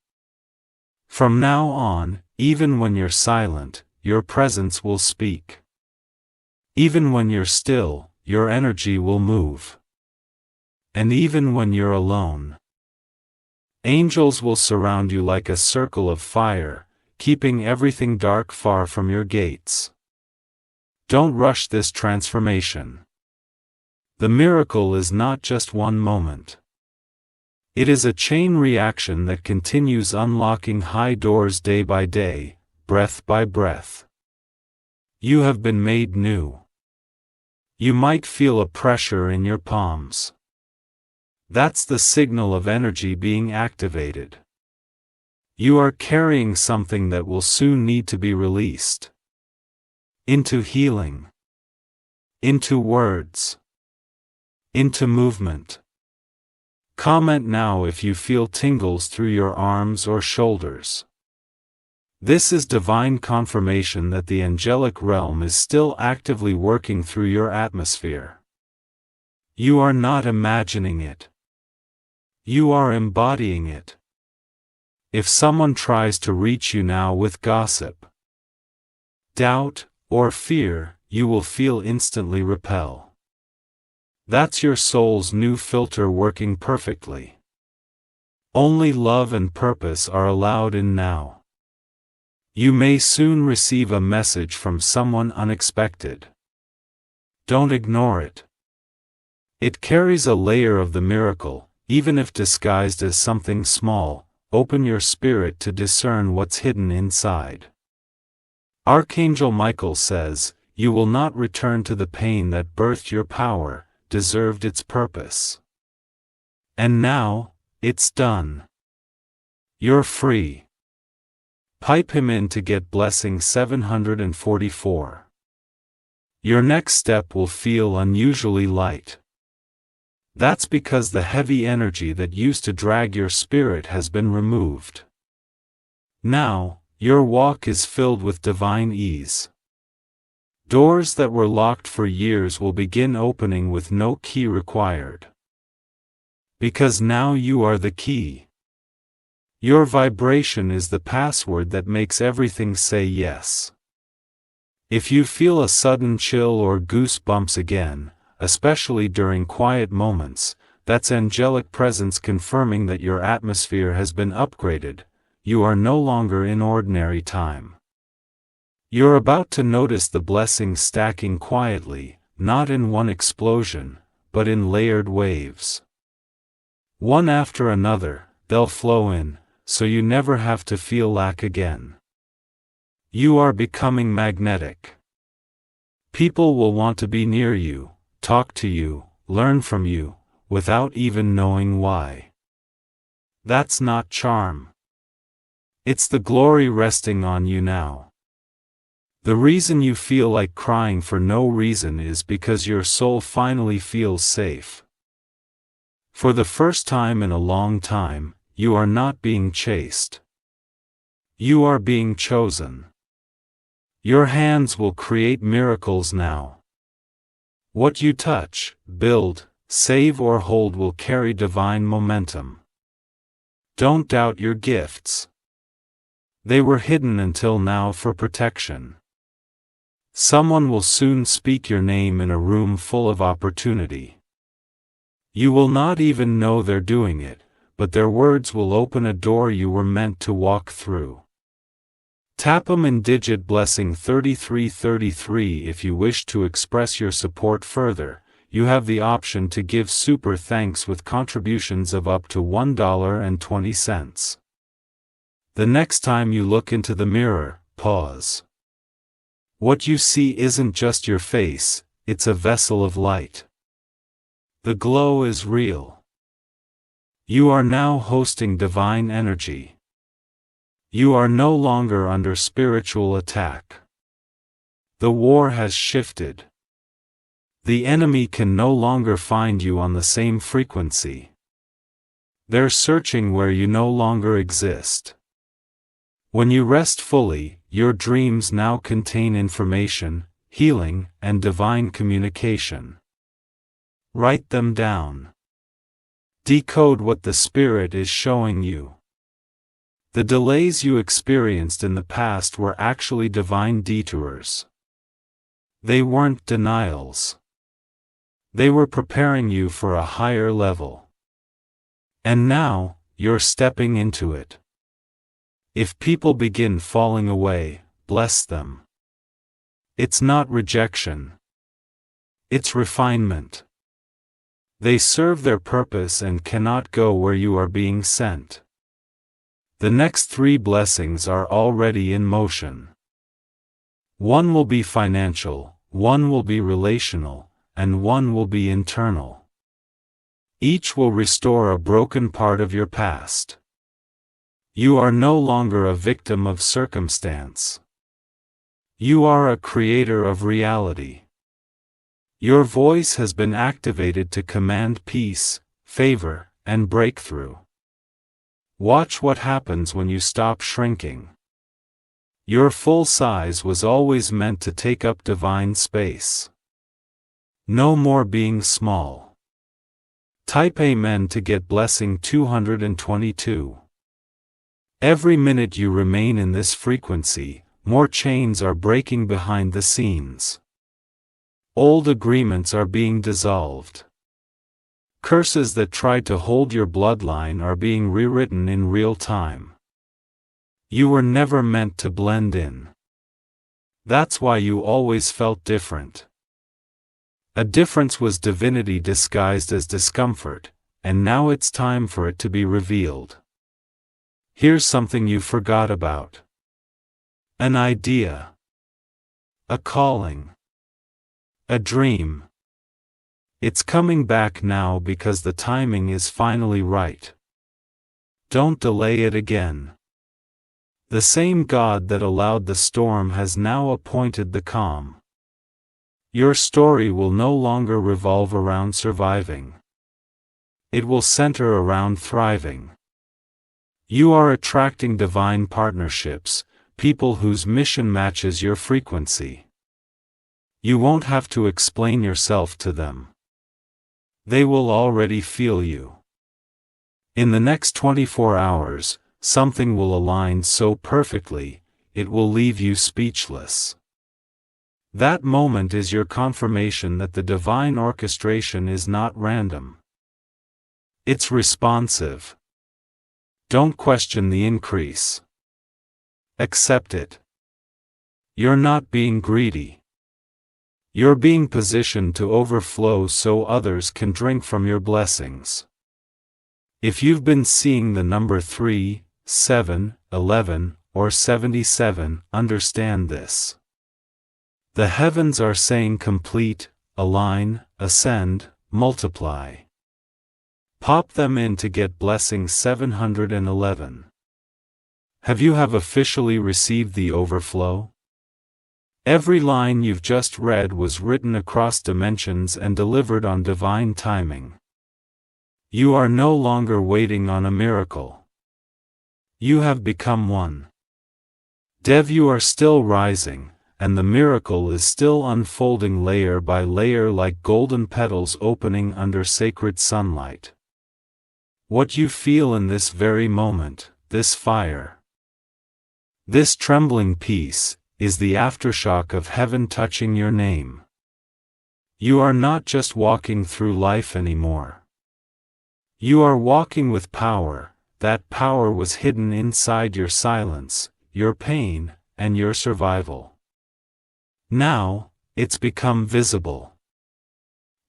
From now on, even when you're silent, your presence will speak. Even when you're still, your energy will move. And even when you're alone, angels will surround you like a circle of fire, keeping everything dark far from your gates. Don't rush this transformation. The miracle is not just one moment. It is a chain reaction that continues, unlocking high doors day by day, breath by breath. You have been made new. You might feel a pressure in your palms. That's the signal of energy being activated. You are carrying something that will soon need to be released. Into healing. Into words. Into movement. Comment now if you feel tingles through your arms or shoulders. This is divine confirmation that the angelic realm is still actively working through your atmosphere. You are not imagining it. You are embodying it. If someone tries to reach you now with gossip, doubt, or fear, you will feel instantly repel. That's your soul's new filter working perfectly. Only love and purpose are allowed in now. You may soon receive a message from someone unexpected. Don't ignore it. It carries a layer of the miracle, even if disguised as something small. Open your spirit to discern what's hidden inside. Archangel Michael says, "You will not return to the pain that birthed your power, deserved its purpose. And now, it's done. You're free." Pipe him in to get blessing 744. Your next step will feel unusually light. That's because the heavy energy that used to drag your spirit has been removed. Now, your walk is filled with divine ease. Doors that were locked for years will begin opening with no key required. Because now you are the key. Your vibration is the password that makes everything say yes. If you feel a sudden chill or goosebumps again, especially during quiet moments, that's angelic presence confirming that your atmosphere has been upgraded. You are no longer in ordinary time. You're about to notice the blessings stacking quietly, not in one explosion, but in layered waves. One after another, they'll flow in, so you never have to feel lack again. You are becoming magnetic. People will want to be near you, talk to you, learn from you, without even knowing why. That's not charm. It's the glory resting on you now. The reason you feel like crying for no reason is because your soul finally feels safe. For the first time in a long time, you are not being chased. You are being chosen. Your hands will create miracles now. What you touch, build, save or hold will carry divine momentum. Don't doubt your gifts. They were hidden until now for protection. Someone will soon speak your name in a room full of opportunity. You will not even know they're doing it, but their words will open a door you were meant to walk through. Tap 'em in digit blessing 3333 if you wish to express your support further. You have the option to give super thanks with contributions of up to $1.20. The next time you look into the mirror, pause. What you see isn't just your face, it's a vessel of light. The glow is real. You are now hosting divine energy. You are no longer under spiritual attack. The war has shifted. The enemy can no longer find you on the same frequency. They're searching where you no longer exist. When you rest fully, your dreams now contain information, healing, and divine communication. Write them down. Decode what the Spirit is showing you. The delays you experienced in the past were actually divine detours. They weren't denials. They were preparing you for a higher level. And now, you're stepping into it. If people begin falling away, bless them. It's not rejection. It's refinement. They serve their purpose and cannot go where you are being sent. The next 3 blessings are already in motion. 1 will be financial, 1 will be relational, and 1 will be internal. Each will restore a broken part of your past. You are no longer a victim of circumstance. You are a creator of reality. Your voice has been activated to command peace, favor, and breakthrough. Watch what happens when you stop shrinking. Your full size was always meant to take up divine space. No more being small. Type Amen to get blessing 222. Every minute you remain in this frequency, more chains are breaking behind the scenes. Old agreements are being dissolved. Curses that tried to hold your bloodline are being rewritten in real time. You were never meant to blend in. That's why you always felt different. A difference was divinity disguised as discomfort, and now it's time for it to be revealed. Here's something you forgot about. An idea. A calling. A dream. It's coming back now because the timing is finally right. Don't delay it again. The same God that allowed the storm has now appointed the calm. Your story will no longer revolve around surviving. It will center around thriving. You are attracting divine partnerships, people whose mission matches your frequency. You won't have to explain yourself to them. They will already feel you. In the next 24 hours, something will align so perfectly, it will leave you speechless. That moment is your confirmation that the divine orchestration is not random. It's responsive. Don't question the increase. Accept it. You're not being greedy. You're being positioned to overflow so others can drink from your blessings. If you've been seeing the number 3, 7, 11, or 77, understand this. The heavens are saying complete, align, ascend, multiply. Pop them in to get blessing 711. Have you officially received the overflow? Every line you've just read was written across dimensions and delivered on divine timing. You are no longer waiting on a miracle. You have become one. Dev, you are still rising, and the miracle is still unfolding layer by layer like golden petals opening under sacred sunlight. What you feel in this very moment, this fire, this trembling peace, is the aftershock of heaven touching your name. You are not just walking through life anymore. You are walking with power. That power was hidden inside your silence, your pain, and your survival. Now, it's become visible.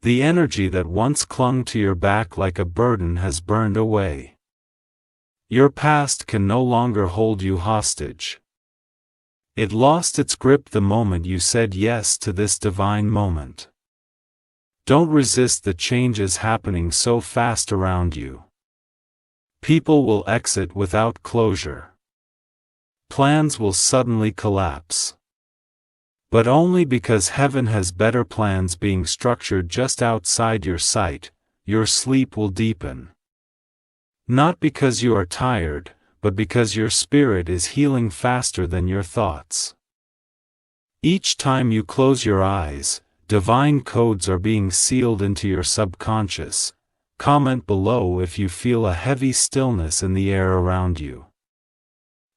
The energy that once clung to your back like a burden has burned away. Your past can no longer hold you hostage. It lost its grip the moment you said yes to this divine moment. Don't resist the changes happening so fast around you. People will exit without closure. Plans will suddenly collapse. But only because heaven has better plans being structured just outside your sight, your sleep will deepen. Not because you are tired, but because your spirit is healing faster than your thoughts. Each time you close your eyes, divine codes are being sealed into your subconscious. Comment below if you feel a heavy stillness in the air around you.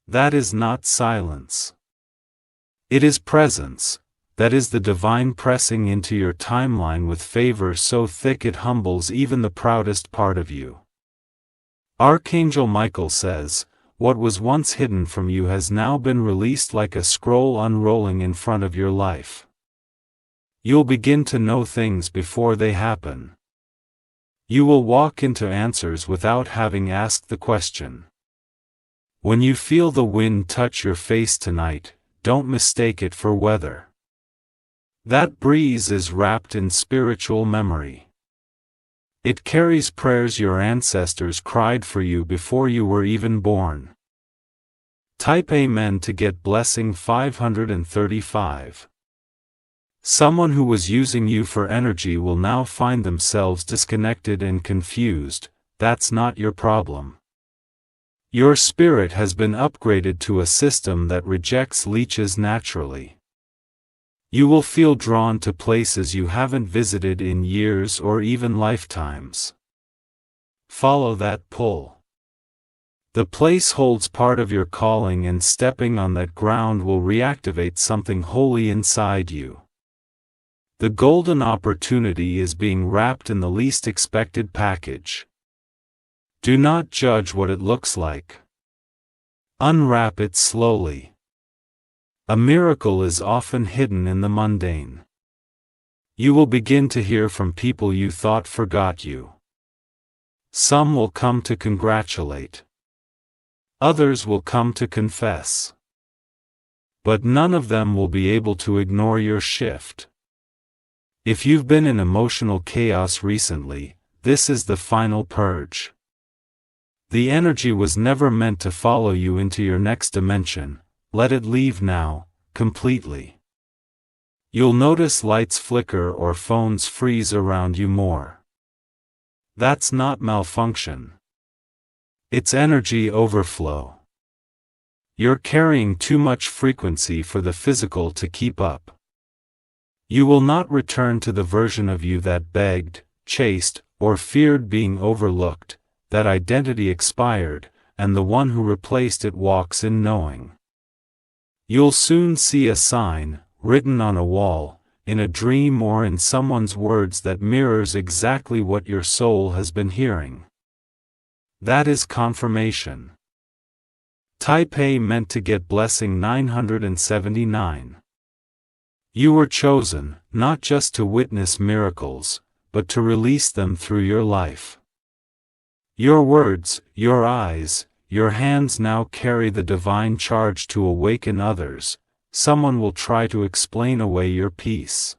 That is not silence. It is presence. That is the divine pressing into your timeline with favor so thick it humbles even the proudest part of you. Archangel Michael says, "What was once hidden from you has now been released like a scroll unrolling in front of your life. You'll begin to know things before they happen. You will walk into answers without having asked the question. When you feel the wind touch your face tonight, don't mistake it for weather. That breeze is wrapped in spiritual memory. It carries prayers your ancestors cried for you before you were even born." Type Amen to get blessing 535. Someone who was using you for energy will now find themselves disconnected and confused. That's not your problem. Your spirit has been upgraded to a system that rejects leeches naturally. You will feel drawn to places you haven't visited in years or even lifetimes. Follow that pull. The place holds part of your calling, and stepping on that ground will reactivate something holy inside you. The golden opportunity is being wrapped in the least expected package. Do not judge what it looks like. Unwrap it slowly. A miracle is often hidden in the mundane. You will begin to hear from people you thought forgot you. Some will come to congratulate. Others will come to confess. But none of them will be able to ignore your shift. If you've been in emotional chaos recently, this is the final purge. The energy was never meant to follow you into your next dimension. Let it leave now, completely. You'll notice lights flicker or phones freeze around you more. That's not malfunction. It's energy overflow. You're carrying too much frequency for the physical to keep up. You will not return to the version of you that begged, chased, or feared being overlooked. That identity expired, and the one who replaced it walks in knowing. You'll soon see a sign, written on a wall, in a dream or in someone's words, that mirrors exactly what your soul has been hearing. That is confirmation. Type A meant to get blessing 979. You were chosen, not just to witness miracles, but to release them through your life. Your words, your eyes, your hands now carry the divine charge to awaken others. Someone will try to explain away your peace.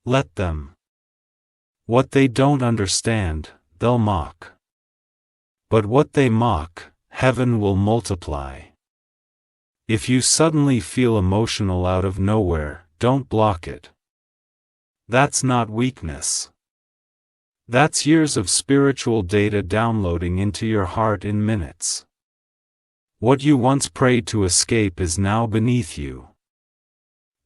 Let them. What they don't understand, they'll mock. But what they mock, heaven will multiply. If you suddenly feel emotional out of nowhere, don't block it. That's not weakness. That's years of spiritual data downloading into your heart in minutes. What you once prayed to escape is now beneath you.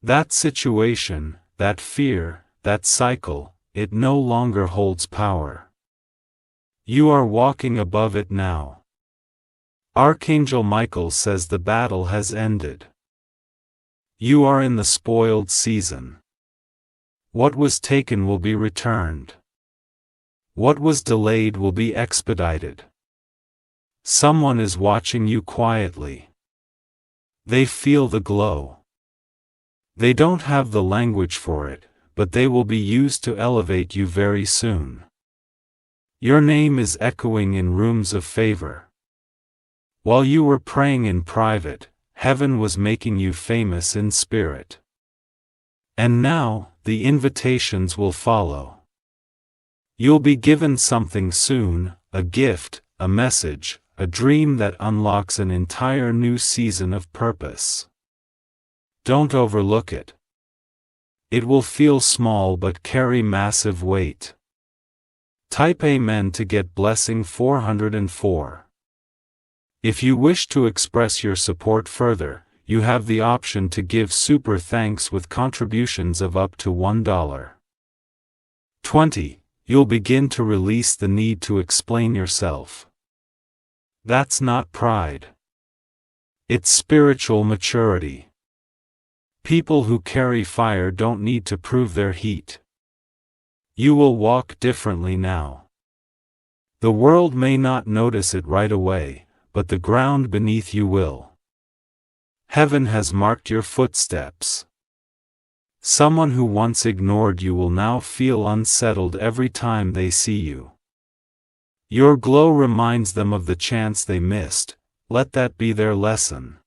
That situation, that fear, that cycle, it no longer holds power. You are walking above it now. Archangel Michael says the battle has ended. You are in the spoiled season. What was taken will be returned. What was delayed will be expedited. Someone is watching you quietly. They feel the glow. They don't have the language for it, but they will be used to elevate you very soon. Your name is echoing in rooms of favor. While you were praying in private, heaven was making you famous in spirit. And now, the invitations will follow. You'll be given something soon, a gift, a message, a dream that unlocks an entire new season of purpose. Don't overlook it. It will feel small but carry massive weight. Type Amen to get blessing 404. If you wish to express your support further, you have the option to give super thanks with contributions of up to $1. 20. You'll begin to release the need to explain yourself. That's not pride. It's spiritual maturity. People who carry fire don't need to prove their heat. You will walk differently now. The world may not notice it right away, but the ground beneath you will. Heaven has marked your footsteps. Someone who once ignored you will now feel unsettled every time they see you. Your glow reminds them of the chance they missed. Let that be their lesson.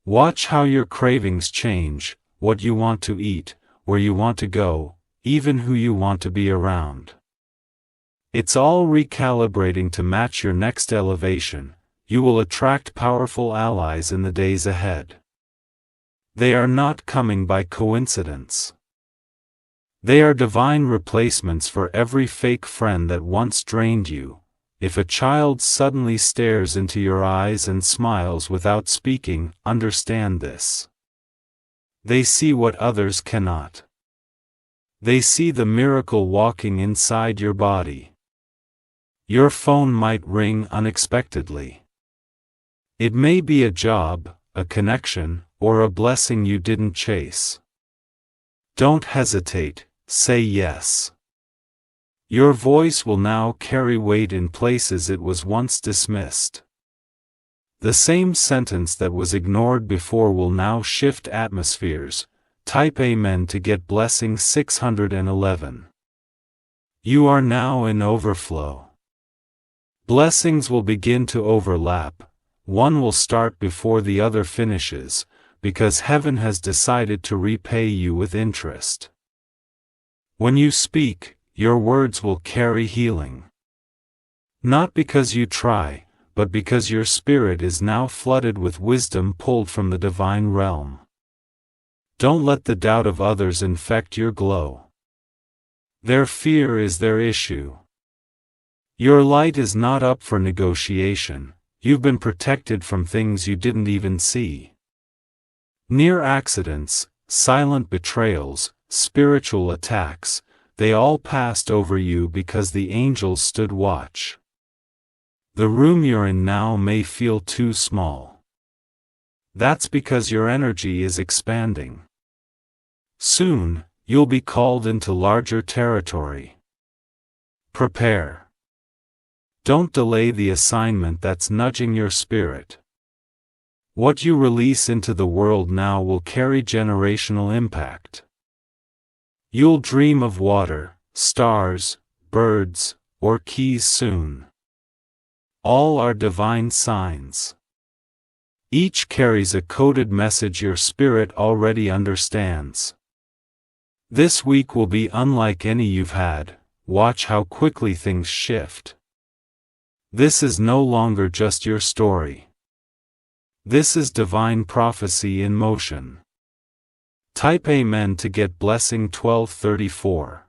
Watch how your cravings change, what you want to eat, where you want to go, even who you want to be around. It's all recalibrating to match your next elevation. You will attract powerful allies in the days ahead. They are not coming by coincidence. They are divine replacements for every fake friend that once drained you. If a child suddenly stares into your eyes and smiles without speaking, understand this. They see what others cannot. They see the miracle walking inside your body. Your phone might ring unexpectedly. It may be a job, a connection, or a blessing you didn't chase. Don't hesitate, say yes. Your voice will now carry weight in places it was once dismissed. The same sentence that was ignored before will now shift atmospheres. Type Amen to get blessing 611. You are now in overflow. Blessings will begin to overlap. One will start before the other finishes, because heaven has decided to repay you with interest. When you speak, your words will carry healing. Not because you try, but because your spirit is now flooded with wisdom pulled from the divine realm. Don't let the doubt of others infect your glow. Their fear is their issue. Your light is not up for negotiation. You've been protected from things you didn't even see. Near accidents, silent betrayals, spiritual attacks, they all passed over you because the angels stood watch. The room you're in now may feel too small. That's because your energy is expanding. Soon, you'll be called into larger territory. Prepare. Don't delay the assignment that's nudging your spirit. What you release into the world now will carry generational impact. You'll dream of water, stars, birds, or keys soon. All are divine signs. Each carries a coded message your spirit already understands. This week will be unlike any you've had. Watch how quickly things shift. This is no longer just your story. This is divine prophecy in motion. Type Amen to get blessing 1234.